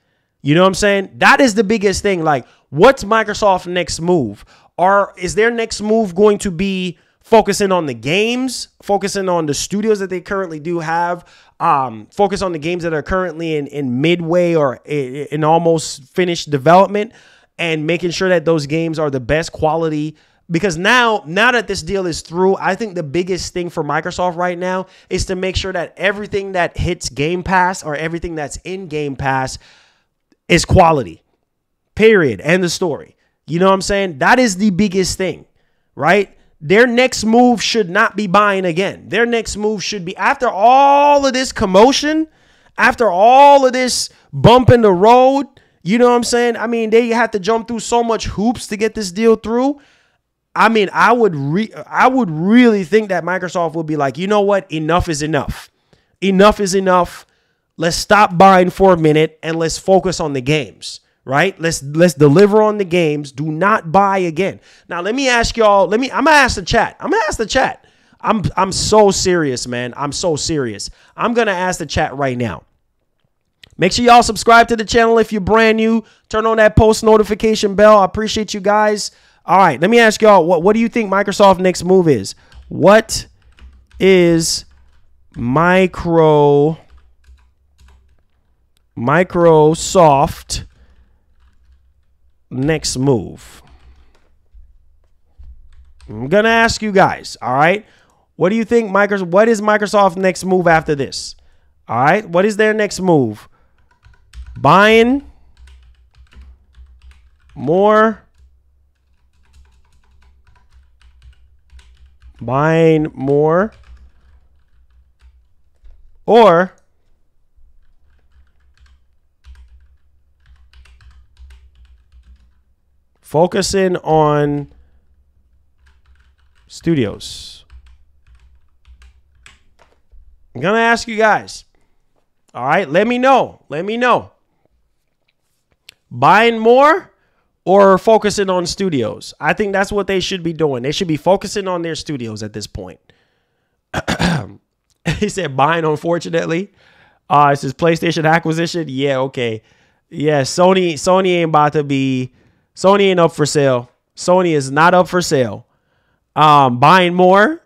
You know what I'm saying? That is the biggest thing. Like, what's Microsoft's next move? Or is their next move going to be focusing on the games, focusing on the studios that they currently do have, focus on the games that are currently in midway or in almost finished development, and making sure that those games are the best quality? Because now that this deal is through, I think the biggest thing for Microsoft right now is to make sure that everything that hits Game Pass or everything that's in Game Pass is quality, period. End of story. You know what I'm saying? That is the biggest thing, right? Their next move should not be buying again. Their next move should be, after all of this commotion, after all of this bump in the road, you know what I'm saying? I mean, they had to jump through so much hoops to get this deal through. I mean, I would really think that Microsoft would be like, you know what? Enough is enough. Enough is enough. Let's stop buying for a minute and let's focus on the games, right? Let's deliver on the games. Do not buy again. Now, let me ask y'all, I'm going to ask the chat. I'm so serious, man. I'm so serious. I'm going to ask the chat right now. Make sure y'all subscribe to the channel if you're brand new. Turn on that post notification bell. I appreciate you guys. All right, let me ask y'all, what do you think Microsoft's next move is? What is Microsoft next move? I'm going to ask you guys, all right? What do you think what is Microsoft's next move after this? All right, what is their next move? Buying more or focusing on studios? I'm going to ask you guys. All right, let me know. Buying more or focusing on studios? I think that's what they should be doing. They should be focusing on their studios at this point. He said buying, unfortunately. It says PlayStation acquisition. Yeah, okay. Yeah, Sony ain't about to be. Sony ain't up for sale. Sony is not up for sale. Buying more?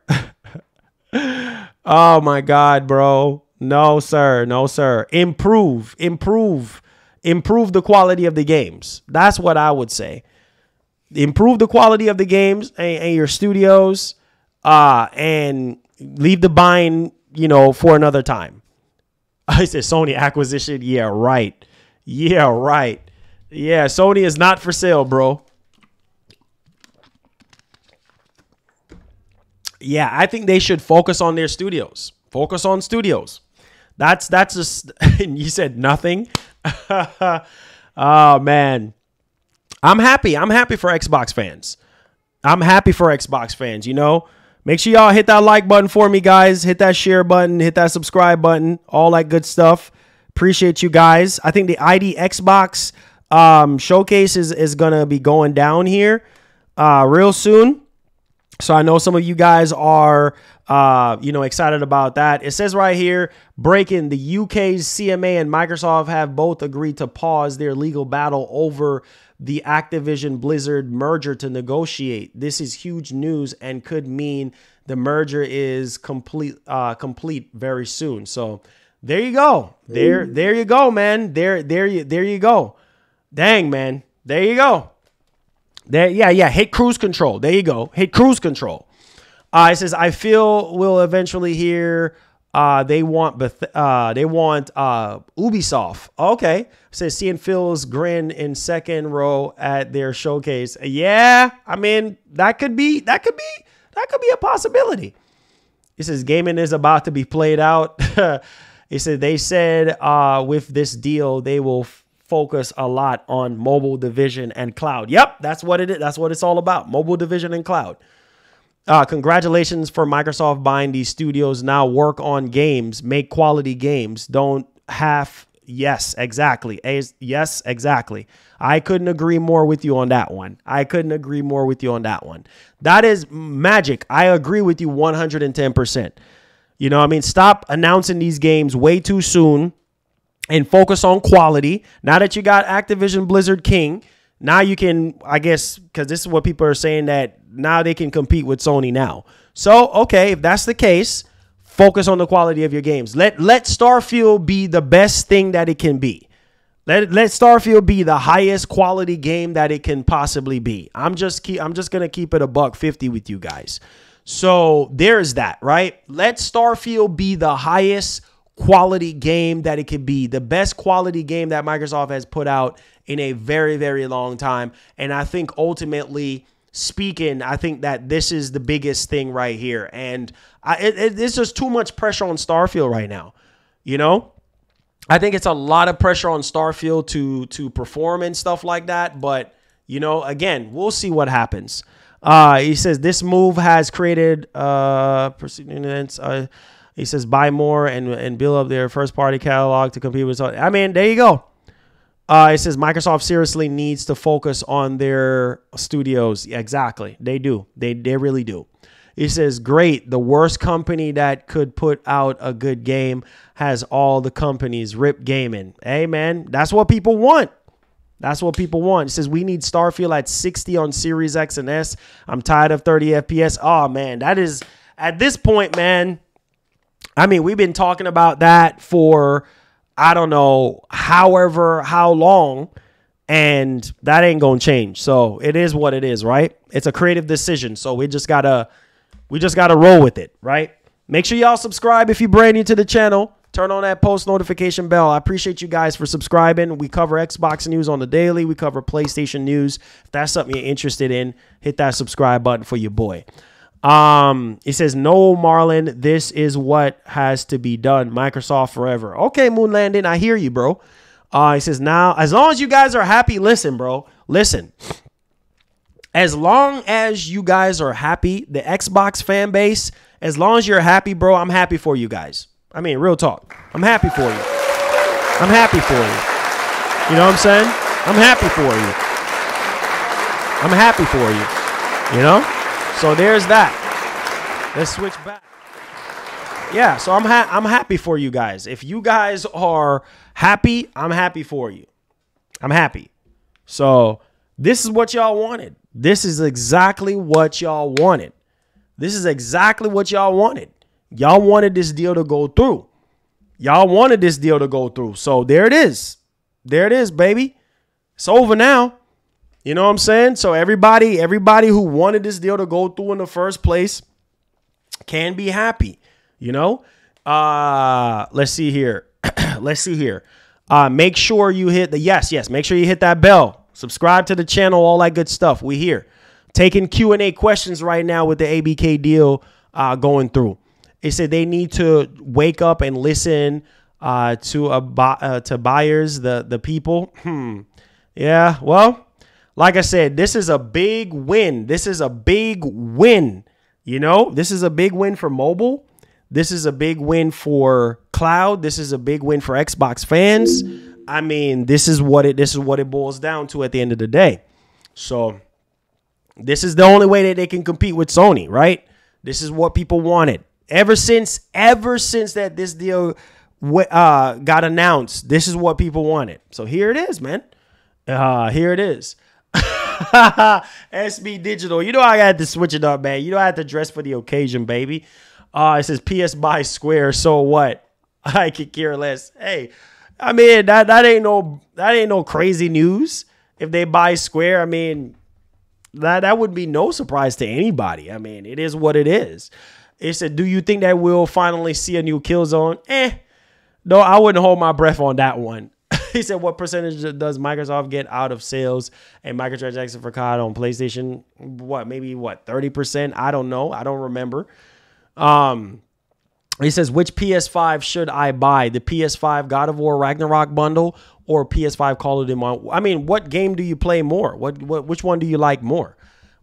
Oh my God, bro. No, sir. No, sir. Improve the quality of the games. That's what I would say. Improve the quality of the games and your studios, and leave the buying, for another time. I said Sony acquisition. Yeah, right. Yeah, Sony is not for sale, bro. Yeah, I think they should focus on their studios. Focus on studios. That's just, you said nothing. Oh man, I'm happy for Xbox fans. Make sure y'all hit that like button for me, guys. Hit that share button, hit that subscribe button, all that good stuff. Appreciate you guys. I think the ID Xbox showcase is gonna be going down here real soon. So I know some of you guys are, excited about that. It says right here, breaking, the UK's CMA and Microsoft have both agreed to pause their legal battle over the Activision Blizzard merger to negotiate. This is huge news and could mean the merger is complete very soon. So there you go. There you go, man. There you go. Dang, man. There you go. Hit cruise control. There you go. Hit cruise control. It says, I feel we'll eventually hear they want Ubisoft. Okay. It says, seeing Phil's grin in second row at their showcase. Yeah, I mean, that could be a possibility. It says gaming is about to be played out. It said they said with this deal they will focus a lot on mobile division and cloud. Yep, that's what it is. That's what it's all about. Mobile division and cloud. Congratulations for Microsoft buying these studios. Now work on games, make quality games. Don't half. Yes, exactly. Yes, exactly. I couldn't agree more with you on that one. That is magic. I agree with you 110%. You know what I mean? Stop announcing these games way too soon and focus on quality. Now that you got Activision Blizzard King, now you can, I guess, because this is what people are saying, that now they can compete with Sony now. So, okay, if that's the case, focus on the quality of your games. Let Starfield be the best thing that it can be. Let Starfield be the highest quality game that it can possibly be. I'm just gonna keep it $150 with you guys. So there's that, right? Let Starfield be the highest quality game that it could be, the best quality game that Microsoft has put out in a very, very long time. And I think ultimately speaking, I think that this is the biggest thing right here. And it's just too much pressure on Starfield right now. You know, I think it's a lot of pressure on Starfield to perform and stuff like that. But, you know, again, we'll see what happens. He says this move has created precedents. He says buy more and build up their first party catalog to compete with Sony. I mean, there you go. It says Microsoft seriously needs to focus on their studios. Exactly. They do. They really do. He says, great. The worst company that could put out a good game has all the companies. Rip gaming. Hey, man, that's what people want. That's what people want. He says, we need Starfield at 60 on Series X and S. I'm tired of 30 FPS. Oh, man, that is, at this point, man, I mean, we've been talking about that for, I don't know, how long, and that ain't going to change. So it is what it is, right? It's a creative decision. So we just got to roll with it, right? Make sure y'all subscribe if you're brand new to the channel. Turn on that post notification bell. I appreciate you guys for subscribing. We cover Xbox news on the daily. We cover PlayStation news. If that's something you're interested in, hit that subscribe button for your boy. He says, no, Marlon, this is what has to be done. Microsoft forever. Okay, Moon Landing, I hear you, bro. He says, now, as long as you guys are happy, listen, bro. Listen. As long as you guys are happy, the Xbox fan base, as long as you're happy, bro, I'm happy for you guys. I mean, real talk. I'm happy for you. I'm happy for you. You know what I'm saying? I'm happy for you. I'm happy for you. You know? So there's that. Let's switch back. Yeah, so I'm happy for you guys. If you guys are happy, I'm happy for you. I'm happy. So this is what y'all wanted. This is exactly what y'all wanted. This is exactly what y'all wanted. Y'all wanted this deal to go through. Y'all wanted this deal to go through. So there it is. There it is, baby. It's over now. You know what I'm saying? So everybody who wanted this deal to go through in the first place can be happy. You know? Let's see here. Let's see here. Make sure you hit the yes. Make sure you hit that bell. Subscribe to the channel, all that good stuff. We here. Taking Q&A questions right now with the ABK deal going through. It said they need to wake up and listen to buyers, the people. Yeah, well, like I said, this is a big win. This is a big win. You know, this is a big win for mobile. This is a big win for cloud. This is a big win for Xbox fans. I mean, this is what it boils down to at the end of the day. So this is the only way that they can compete with Sony, right? This is what people wanted. Ever since that this deal got announced, this is what people wanted. So here it is, man. Here it is. SB Digital. You know I had to switch it up, man. You know I had to dress for the occasion, baby. It says PS buy Square. So what? I could care less. Hey, I mean that ain't no crazy news. If they buy Square, I mean that would be no surprise to anybody. I mean, it is what it is. It said, do you think that we'll finally see a new Killzone? No, I wouldn't hold my breath on that one. He said, what percentage does Microsoft get out of sales and microtransactions for COD on PlayStation? Maybe 30%? I don't know. I don't remember. He says, which PS5 should I buy? The PS5 God of War Ragnarok bundle or PS5 Call of Duty? I mean, what game do you play more? Which one do you like more?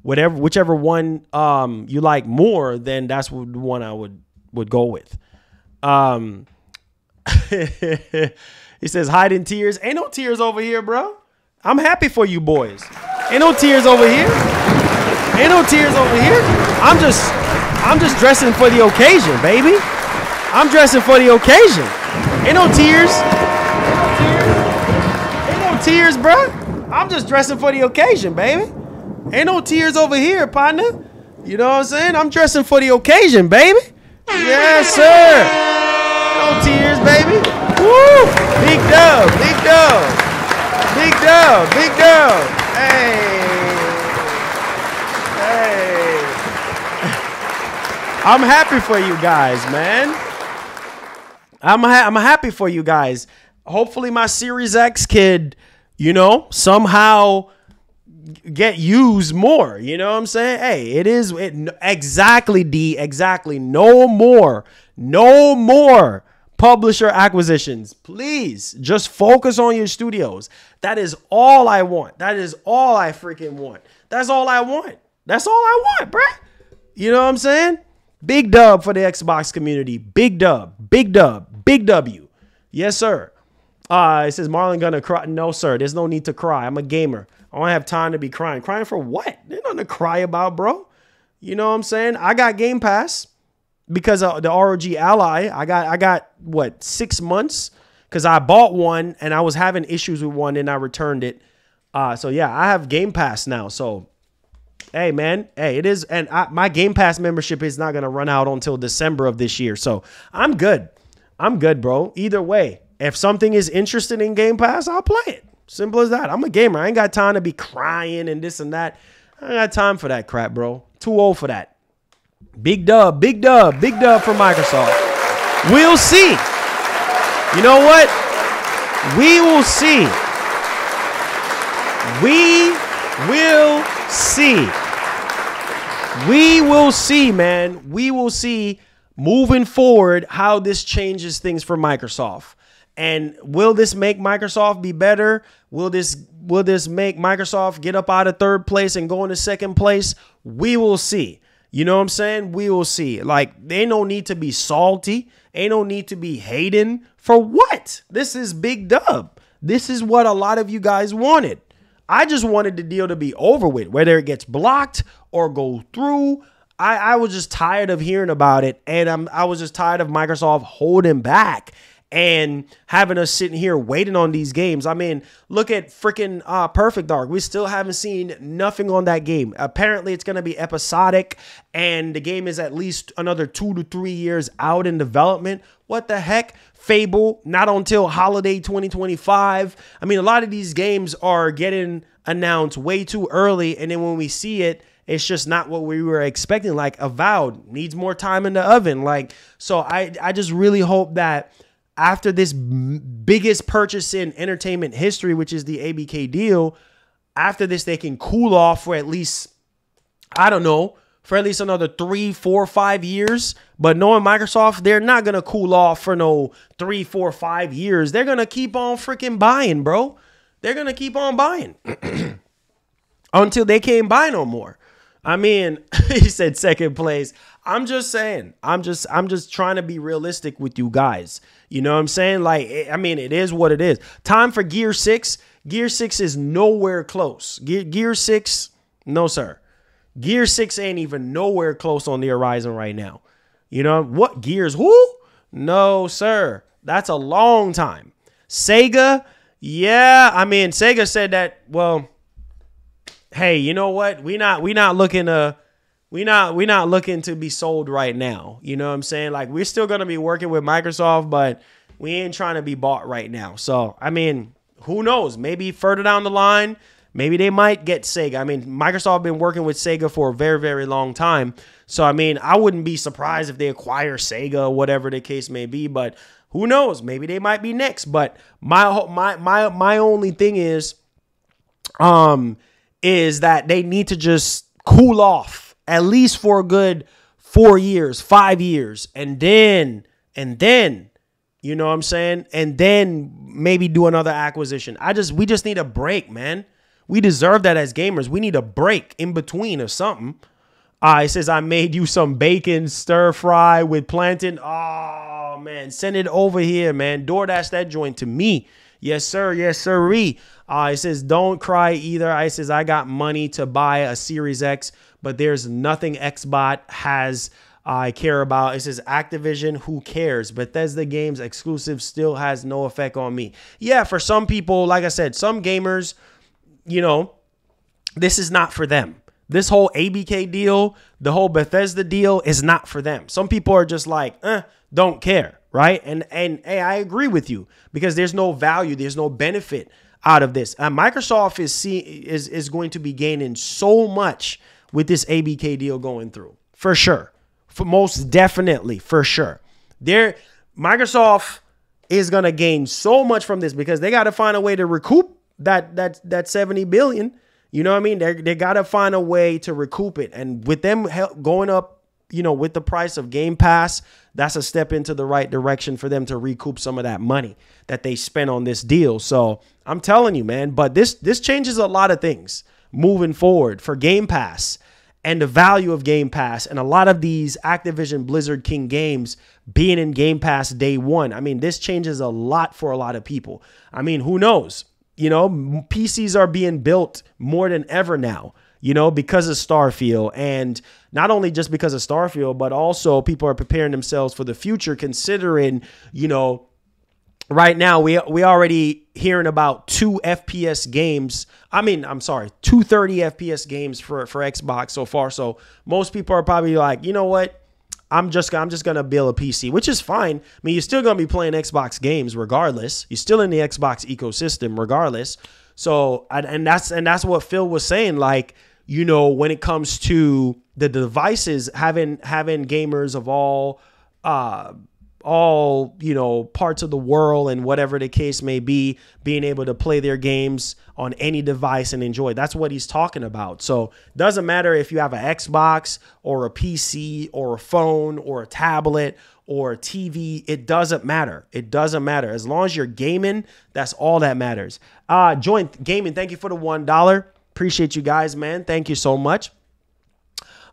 whichever one you like more, then that's the one I would go with. He says, hide in tears. Ain't no tears over here, bro. I'm happy for you boys. Ain't no tears over here. Ain't no tears over here. I'm just dressing for the occasion, baby. I'm dressing for the occasion. Ain't no tears. Ain't no tears, bro. I'm just dressing for the occasion, baby. Ain't no tears over here, partner. You know what I'm saying? I'm dressing for the occasion, baby. Yes, sir. No tears, baby. Woo! Big dub, big dub. Big dub, big dub. Hey. Hey. I'm happy for you guys, man. I'm happy for you guys. Hopefully my Series X could, you know, somehow get used more. You know what I'm saying? Hey, exactly, D, exactly. No more publisher acquisitions. Please just focus on your studios. That is all I want. That is all I freaking want. That's all I want. That's all I want, bruh. You know what I'm saying? Big dub for the Xbox community. Big dub. Big dub. Big W. Yes, sir. It says Marlon gonna cry. No, sir. There's no need to cry. I'm a gamer. I don't have time to be crying. Crying for what? There's nothing to cry about, bro. You know what I'm saying? I got Game Pass because of the ROG Ally. I got what, 6 months? Because I bought one and I was having issues with one and I returned it. So yeah, I have Game Pass now. So hey, man, hey, it is. And my Game Pass membership is not going to run out until December of this year. So I'm good. I'm good, bro. Either way, if something is interested in Game Pass, I'll play it. Simple as that. I'm a gamer. I ain't got time to be crying and this and that. I ain't got time for that crap, bro. Too old for that. Big dub, big dub, big dub for Microsoft. We'll see. You know what? We will see. We will see. We will see, man. We will see moving forward how this changes things for Microsoft. And will this make Microsoft be better? Will this make Microsoft get up out of third place and go into second place? We will see. You know what I'm saying? We will see. Like, ain't no need to be salty. Ain't no need to be hating. For what? This is big dub. This is what a lot of you guys wanted. I just wanted the deal to be over with, whether it gets blocked or go through. I was just tired of hearing about it. And I was just tired of Microsoft holding back and having us sitting here waiting on these games. I mean, look at freaking Perfect Dark. We still haven't seen nothing on that game. Apparently, it's going to be episodic, and the game is at least another 2 to 3 years out in development. What the heck? Fable, not until holiday 2025. I mean, a lot of these games are getting announced way too early, and then when we see it, it's just not what we were expecting. Like Avowed needs more time in the oven. Like, so I just really hope that after this biggest purchase in entertainment history, which is the ABK deal, after this, they can cool off for at least, I don't know, for at least another 3, 4, 5 years. But knowing Microsoft, they're not going to cool off for no 3, 4, 5 years. They're going to keep on freaking buying, bro. They're going to keep on buying until they can't buy no more. I mean, he said second place. I'm just saying, I'm just trying to be realistic with you guys. You know what I'm saying? Like, I mean, it is what it is. Time for Gear 6. Gear 6 is nowhere close. Gear 6, no, sir. Gear 6 ain't even nowhere close on the horizon right now. You know what? Gears, who? No, sir. That's a long time. Sega, yeah. I mean, Sega said that, well, hey, you know what? We not looking to be sold right now. You know what I'm saying? Like, we're still going to be working with Microsoft, but we ain't trying to be bought right now. So, I mean, who knows? Maybe further down the line, maybe they might get Sega. I mean, Microsoft been working with Sega for a very, very long time. So, I mean, I wouldn't be surprised if they acquire Sega or whatever the case may be, but who knows? Maybe they might be next. But my only thing is that they need to just cool off at least for a good 4 years, 5 years, and then, you know what I'm saying? And then maybe do another acquisition. We just need a break, man. We deserve that as gamers. We need a break in between or something. It says, I made you some bacon stir fry with plantain. Oh, man. Send it over here, man. DoorDash that joint to me. Yes, sir. Yes, sirree. It says, don't cry either. It says, I got money to buy a Series X, but there's nothing Xbot has I care about. It says, Activision, who cares? Bethesda games exclusive still has no effect on me. Yeah, for some people, like I said, some gamers, you know, this is not for them. This whole ABK deal, the whole Bethesda deal is not for them. Some people are just like, don't care, right? And hey, I agree with you because there's no value, there's no benefit out of this. Microsoft is going to be gaining so much with this ABK deal going through, for sure, for most definitely, for sure. Microsoft is gonna gain so much from this because they got to find a way to recoup that 70 billion. You know what I mean? They got to find a way to recoup it. And with them going up, you know, with the price of Game Pass, that's a step into the right direction for them to recoup some of that money that they spent on this deal. So I'm telling you, man, but this changes a lot of things moving forward for Game Pass and the value of Game Pass and a lot of these Activision Blizzard King games being in Game Pass day one. I mean, this changes a lot for a lot of people. I mean, who knows? You know, PCs are being built more than ever now, you know, because of Starfield. And not only just because of Starfield, but also people are preparing themselves for the future, considering, you know, right now we already hearing about 2 FPS games. I'm sorry, 230 FPS games for Xbox so far. So most people are probably like, you know what? I'm just going to build a PC, which is fine. I mean, you're still going to be playing Xbox games regardless. You're still in the Xbox ecosystem regardless. So, and that's what Phil was saying. Like, you know, when it comes to the devices, having gamers of all, you know, parts of the world and whatever the case may be, being able to play their games on any device and enjoy. That's what he's talking about. So doesn't matter if you have an Xbox or a PC or a phone or a tablet or a TV. It doesn't matter. It doesn't matter. As long as you're gaming, that's all that matters. Joint Gaming, thank you for the $1. Appreciate you guys, man. Thank you so much.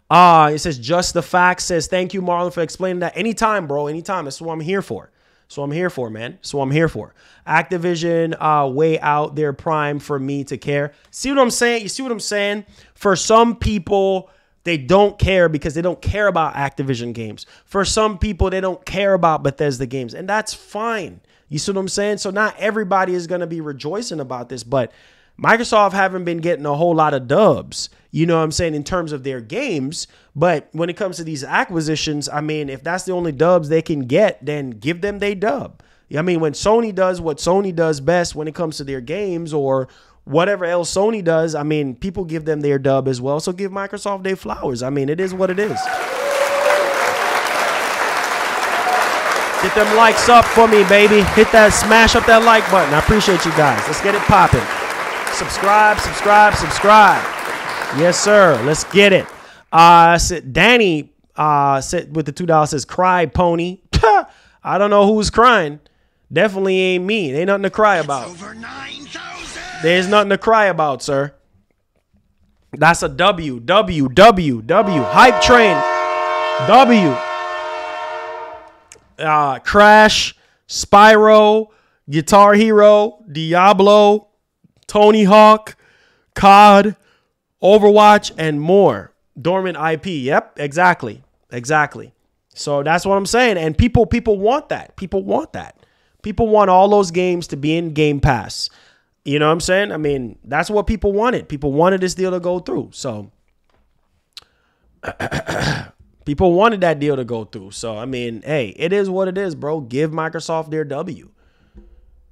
It says Just the Facts says, thank you, Marlon, for explaining that. Anytime, bro. Anytime. That's what I'm here for. That's what I'm here for, man. That's what I'm here for. Activision, way out their prime for me to care. See what I'm saying? You see what I'm saying? For some people, they don't care because they don't care about Activision games. For some people, they don't care about Bethesda games. And that's fine. You see what I'm saying? So not everybody is going to be rejoicing about this, but Microsoft haven't been getting a whole lot of dubs, you know what I'm saying, in terms of their games. But when it comes to these acquisitions, I mean, if that's the only dubs they can get, then give them their dub. I mean, when Sony does what Sony does best when it comes to their games or whatever else Sony does, I mean, people give them their dub as well. So give Microsoft their flowers. I mean, it is what it is. Get them likes up for me, baby. Hit that, smash up that like button. I appreciate you guys. Let's get it popping. Subscribe. Yes, sir. Let's get it. Danny said with the $2 says, cry, pony. I don't know who's crying. Definitely ain't me. There ain't nothing to cry about. Over 9,000. There's nothing to cry about, sir. That's a W. Hype train. W. Crash, Spyro, Guitar Hero, Diablo, Tony Hawk, COD, Overwatch, and more. Dormant IP. Yep, exactly. So that's what I'm saying. And people want that. People want all those games to be in Game Pass. You know what I'm saying? I mean, that's what people wanted. People wanted this deal to go through. So people wanted that deal to go through. So, I mean, hey, it is what it is, bro. Give Microsoft their W.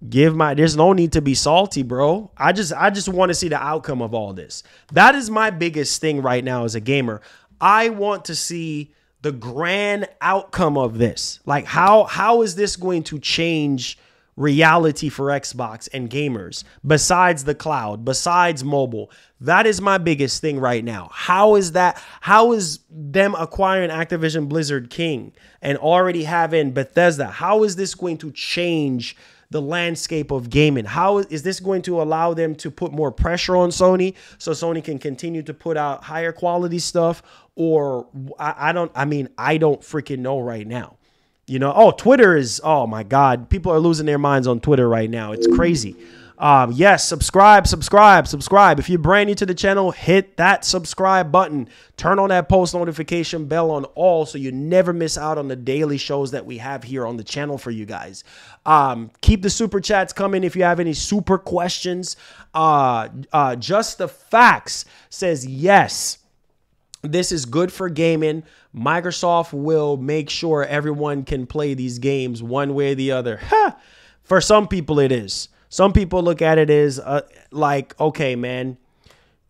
There's no need to be salty, bro. I just want to see the outcome of all this. That is my biggest thing right now as a gamer. I want to see the grand outcome of this. Like, how is this going to change reality for Xbox and gamers besides the cloud, besides mobile? That is my biggest thing right now. How is them acquiring Activision Blizzard King and already having Bethesda? How is this going to change the landscape of gaming? How is this going to allow them to put more pressure on Sony so Sony can continue to put out higher quality stuff? Or I don't freaking know right now. You know, oh, Twitter is, oh my God, people are losing their minds on Twitter right now. It's crazy. Yes, subscribe. If you're brand new to the channel, hit that subscribe button. Turn on that post notification bell on all so you never miss out on the daily shows that we have here on the channel for you guys. Keep the super chats coming if you have any super questions. Just the Facts says, yes, this is good for gaming. Microsoft will make sure everyone can play these games one way or the other. For some people, it is. Some people look at it as like, okay, man,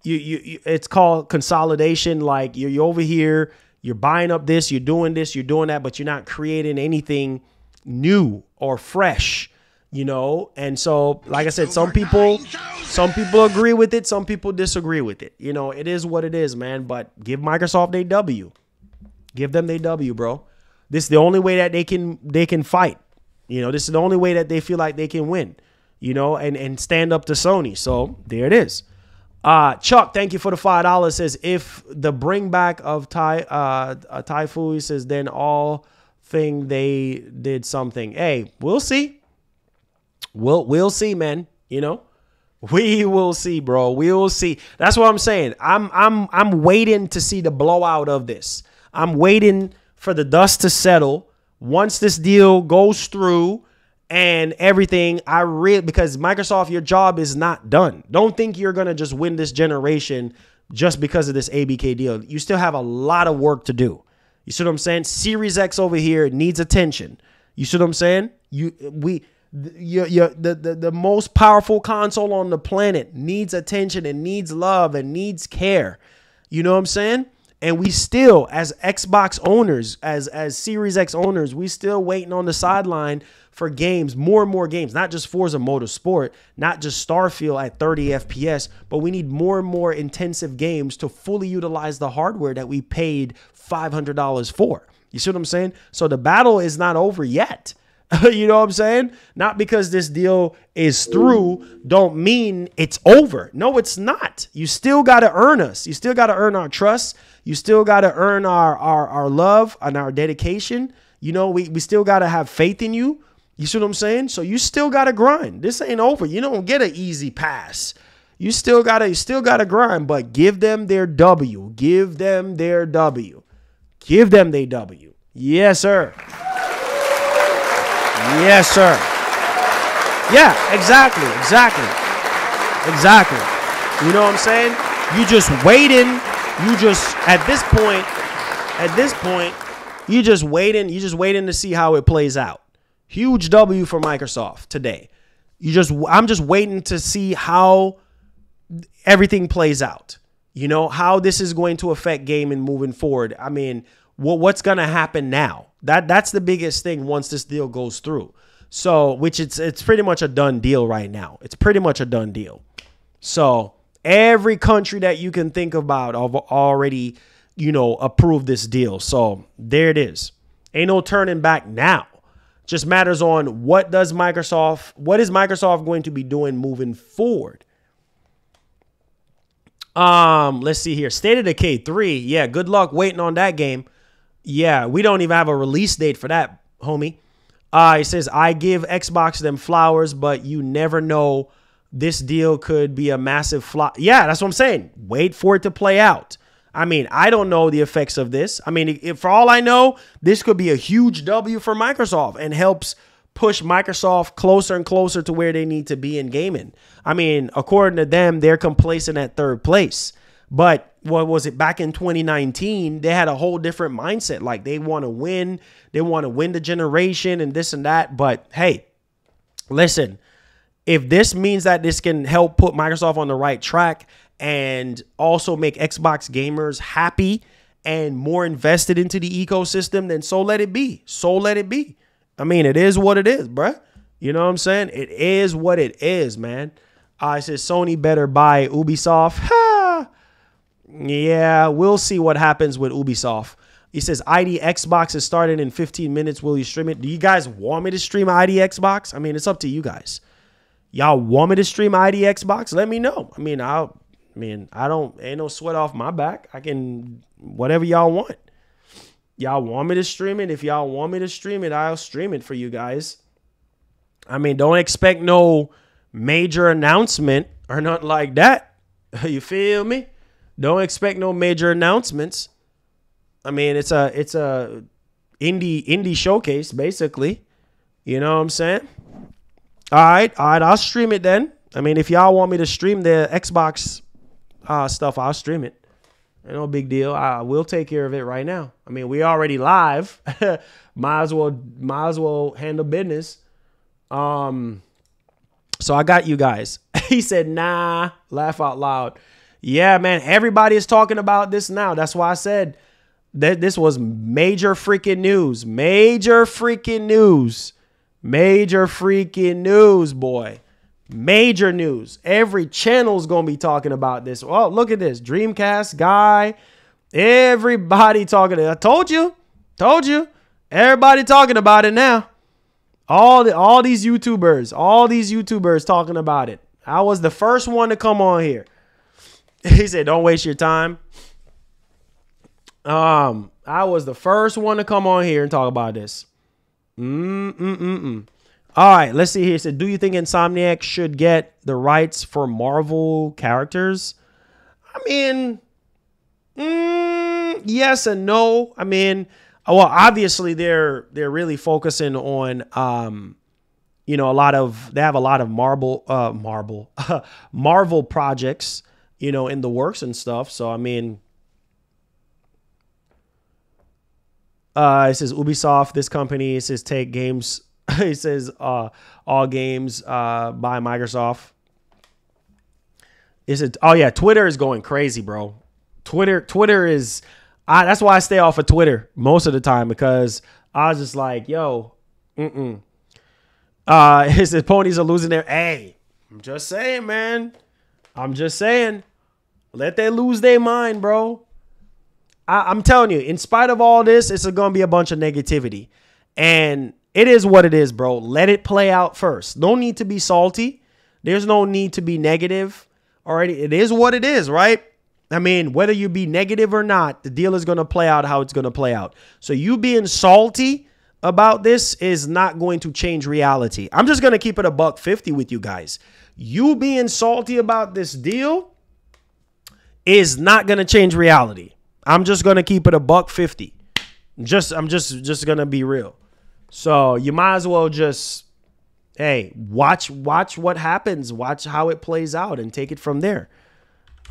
it's called consolidation. Like you're over here, you're buying up this, you're doing that, but you're not creating anything new or fresh, you know? And so, like I said, some people agree with it. Some people disagree with it. You know, it is what it is, man. But give Microsoft their W. Give them their W, bro. This is the only way that they can fight. You know, this is the only way that they feel like they can win, you know, and stand up to Sony. So there it is. Chuck, thank you for the $5. Says if the bring back of Typhoon says then all thing they did something. Hey, we'll see. We'll see, man. You know, we will see, bro. We will see. That's what I'm saying. I'm waiting to see the blowout of this. I'm waiting for the dust to settle once this deal goes through and everything. Because Microsoft, your job is not done. Don't think you're going to just win this generation just because of this ABK deal. You still have a lot of work to do. You see what I'm saying? Series X over here needs attention. You see what I'm saying? The most powerful console on the planet needs attention and needs love and needs care. You know what I'm saying? And we still, as Xbox owners, as Series X owners, we still waiting on the sideline for games, more and more games, not just Forza Motorsport, not just Starfield at 30 FPS, but we need more and more intensive games to fully utilize the hardware that we paid $500 for. You see what I'm saying? So the battle is not over yet. You know what I'm saying? Not because this deal is through don't mean it's over. No, it's not. You still got to earn us. You still got to earn our trust. You still got to earn our love and our dedication. You know, we still got to have faith in you. You see what I'm saying? So you still got to grind. This ain't over. You don't get an easy pass. You still got to grind, but give them their W. Give them their W. Give them their W. Yes, sir. Yes, sir. Yeah, exactly. You know what I'm saying? You just waiting. You just at this point, you just waiting to see how it plays out. Huge W for Microsoft today. I'm just waiting to see how everything plays out. You know, how this is going to affect gaming moving forward. I mean, what's going to happen now? That's the biggest thing once this deal goes through. So, which it's pretty much a done deal right now. It's pretty much a done deal. So, every country that you can think about have already, you know, approved this deal. So, there it is. Ain't no turning back now. Just matters on what is Microsoft going to be doing moving forward. Let's see here. State of Decay 3. Yeah, good luck waiting on that game. Yeah, we don't even have a release date for that, homie. It says, I give Xbox them flowers, but you never know. This deal could be a massive flop. Yeah, that's what I'm saying. Wait for it to play out. I mean, I don't know the effects of this. I mean, for all I know, this could be a huge W for Microsoft and helps push Microsoft closer and closer to where they need to be in gaming. I mean, according to them, they're complacent at third place. But what was it back in 2019? They had a whole different mindset. Like they want to win. They want to win the generation and this and that. But hey, listen, if this means that this can help put Microsoft on the right track and also make Xbox gamers happy and more invested into the ecosystem, then so let it be. So let it be. I mean, it is what it is, bruh. You know what I'm saying? It is what it is, man. It says Sony better buy Ubisoft. Yeah, we'll see what happens with Ubisoft. He says ID Xbox is starting in 15 minutes. Will you stream it? Do you guys want me to stream ID Xbox? I mean, it's up to you guys. Y'all want me to stream ID Xbox? Let me know. I mean, ain't no sweat off my back. I can, whatever y'all want. Y'all want me to stream it? If y'all want me to stream it, I'll stream it for you guys. I mean, don't expect no major announcement or nothing like that. You feel me? Don't expect no major announcements. I mean, it's a indie showcase, basically. You know what I'm saying? All right, I'll stream it then. I mean, if y'all want me to stream the Xbox stuff, I'll stream it. No big deal. I will take care of it right now. I mean, we already live. might as well handle business. So I got you guys. He said, nah, laugh out loud. Yeah, man, everybody is talking about this now. That's why I said that this was major freaking news. Major freaking news. Major freaking news, boy. Major news. Every channel's going to be talking about this. Oh, look at this. Dreamcast guy. Everybody talking. I told you. Everybody talking about it now. All these YouTubers talking about it. I was the first one to come on here. He said, don't waste your time. I was the first one to come on here and talk about this. All right, let's see here. It said, do you think Insomniac should get the rights for Marvel characters? I mean, yes and no. I mean, well, obviously they're really focusing on you know, they have a lot of Marvel projects, you know, in the works and stuff. So I mean, it says Ubisoft, this company, it says take games. It says all games by Microsoft. It says, oh yeah, Twitter is going crazy, bro. Twitter is, that's why I stay off of Twitter most of the time, because I was just like, yo, it says ponies are losing their, hey, I'm just saying, man. I'm just saying, let they lose their mind, bro. I'm telling you, in spite of all this, it's going to be a bunch of negativity. And it is what it is, bro. Let it play out first. No need to be salty. There's no need to be negative. Already, it is what it is, right? I mean, whether you be negative or not, the deal is going to play out how it's going to play out. So you being salty about this is not going to change reality. I'm just going to keep it $150 with you guys. You being salty about this deal is not going to change reality. I'm just going to keep it $150. I'm just going to be real. So you might as well just, hey, watch what happens. Watch how it plays out and take it from there.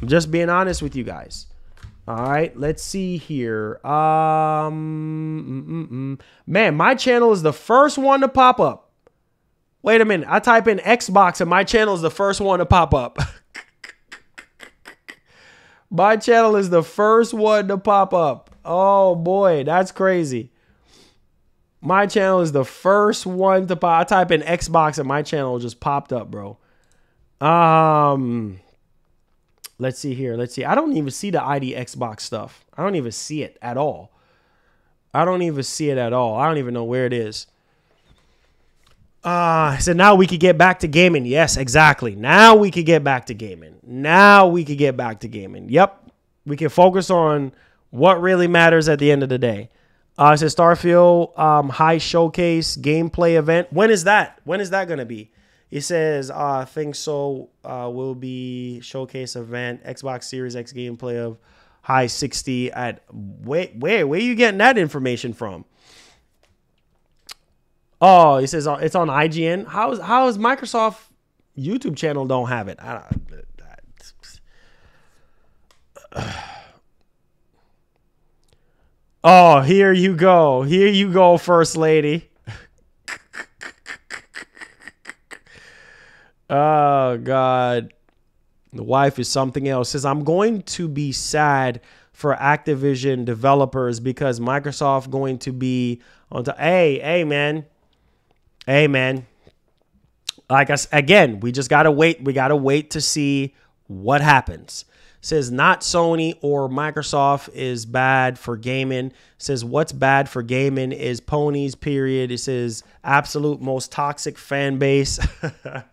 I'm just being honest with you guys. All right, let's see here. Man, my channel is the first one to pop up. Wait a minute. I type in Xbox and my channel is the first one to pop up. My channel is the first one to pop up. Oh, boy, that's crazy. My channel is the first one to pop. I type in Xbox and my channel just popped up, bro. Let's see here. Let's see. I don't even see the ID Xbox stuff. I don't even see it at all. I don't even know where it is. So now we could get back to gaming. Yes, exactly. Now we could get back to gaming. Yep. We can focus on what really matters at the end of the day. It says Starfield high showcase gameplay event. When is that? When is that going to be? It says, I think so, will be showcase event, Xbox Series X gameplay of high 60 at, where are you getting that information from? Oh, it says it's on IGN. How is Microsoft YouTube channel don't have it? Oh, here you go. Here you go, First Lady. Oh, God. The wife is something else. Says, I'm going to be sad for Activision developers because Microsoft going to be on to, hey, man. Hey, man. Like again, we just got to wait. We got to wait to see what happens. says not Sony or Microsoft is bad for gaming. It says what's bad for gaming is ponies, period. It says absolute most toxic fan base. It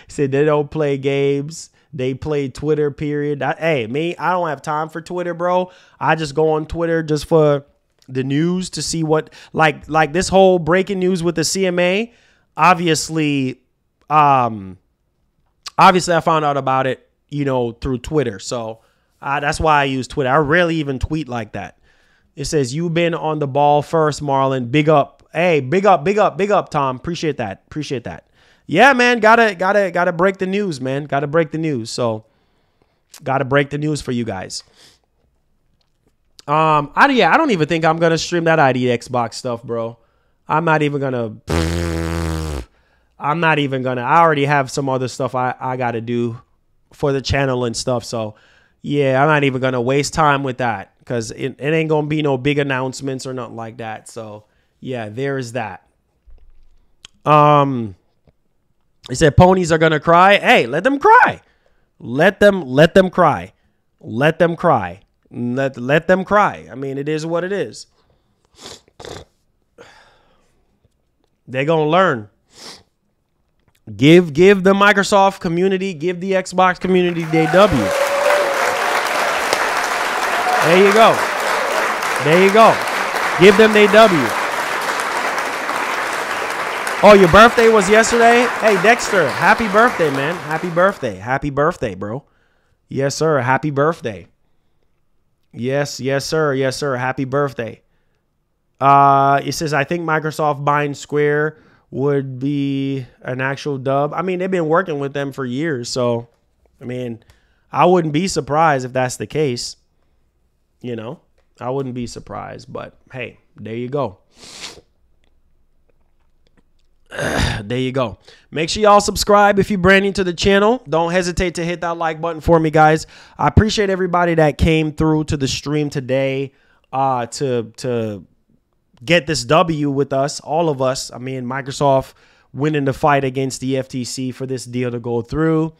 said they don't play games. They play Twitter, period. Hey, me, I don't have time for Twitter, bro. I just go on Twitter just for the news to see what, like this whole breaking news with the CMA. Obviously I found out about it, through Twitter. So that's why I use Twitter. I rarely even tweet like that. It says, you've been on the ball first, Marlon. Big up. Hey, big up, Tom. Appreciate that. Yeah, man. Gotta break the news, man. Gotta break the news. So gotta break the news for you guys. I don't even think I'm gonna stream that ID Xbox stuff, bro. I'm not even gonna. I already have some other stuff I got to do for the channel and stuff. So, yeah, I'm not even going to waste time with that because it ain't going to be no big announcements or nothing like that. So, yeah, there's that. It said ponies are going to cry. Hey, let them cry. Let them cry. Let them cry. Let them cry. I mean, it is what it is. They're going to learn. Give the Microsoft community, give the Xbox community their W. There you go. There you go. Give them their W. Oh, your birthday was yesterday? Hey, Dexter, happy birthday, man. Happy birthday. Happy birthday, bro. Yes, sir. Happy birthday. Yes, sir. Yes, sir. Happy birthday. It says, I think Microsoft buying Square would be an actual dub. I mean, they've been working with them for years. So, I mean, I wouldn't be surprised if that's the case. I wouldn't be surprised. But, hey, there you go. There you go. Make sure y'all subscribe if you're brand new to the channel. Don't hesitate to hit that like button for me, guys. I appreciate everybody that came through to the stream today to get this W with us, all of us. I mean, Microsoft winning the fight against the FTC for this deal to go through.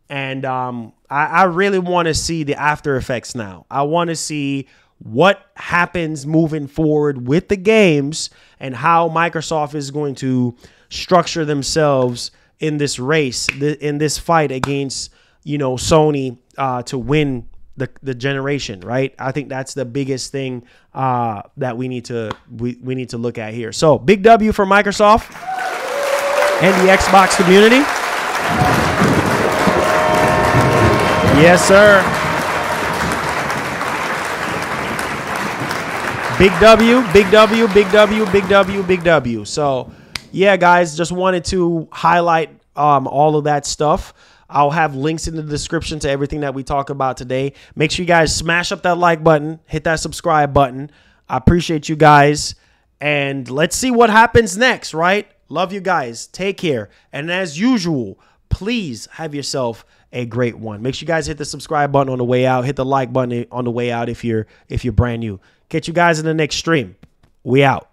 And I really want to see the after effects now. I want to see what happens moving forward with the games and how Microsoft is going to structure themselves in this race, in this fight against, Sony to win the generation, right? I think that's the biggest thing that we need to look at here. So big W for Microsoft and the Xbox community. Yes, sir. Big W, big W, big W, big W, big W. So yeah, guys, just wanted to highlight all of that stuff. I'll have links in the description to everything that we talk about today. Make sure you guys smash up that like button, hit that subscribe button. I appreciate you guys. And let's see what happens next, right? Love you guys. Take care. And as usual, please have yourself a great one. Make sure you guys hit the subscribe button on the way out. Hit the like button on the way out if you're brand new. Catch you guys in the next stream. We out.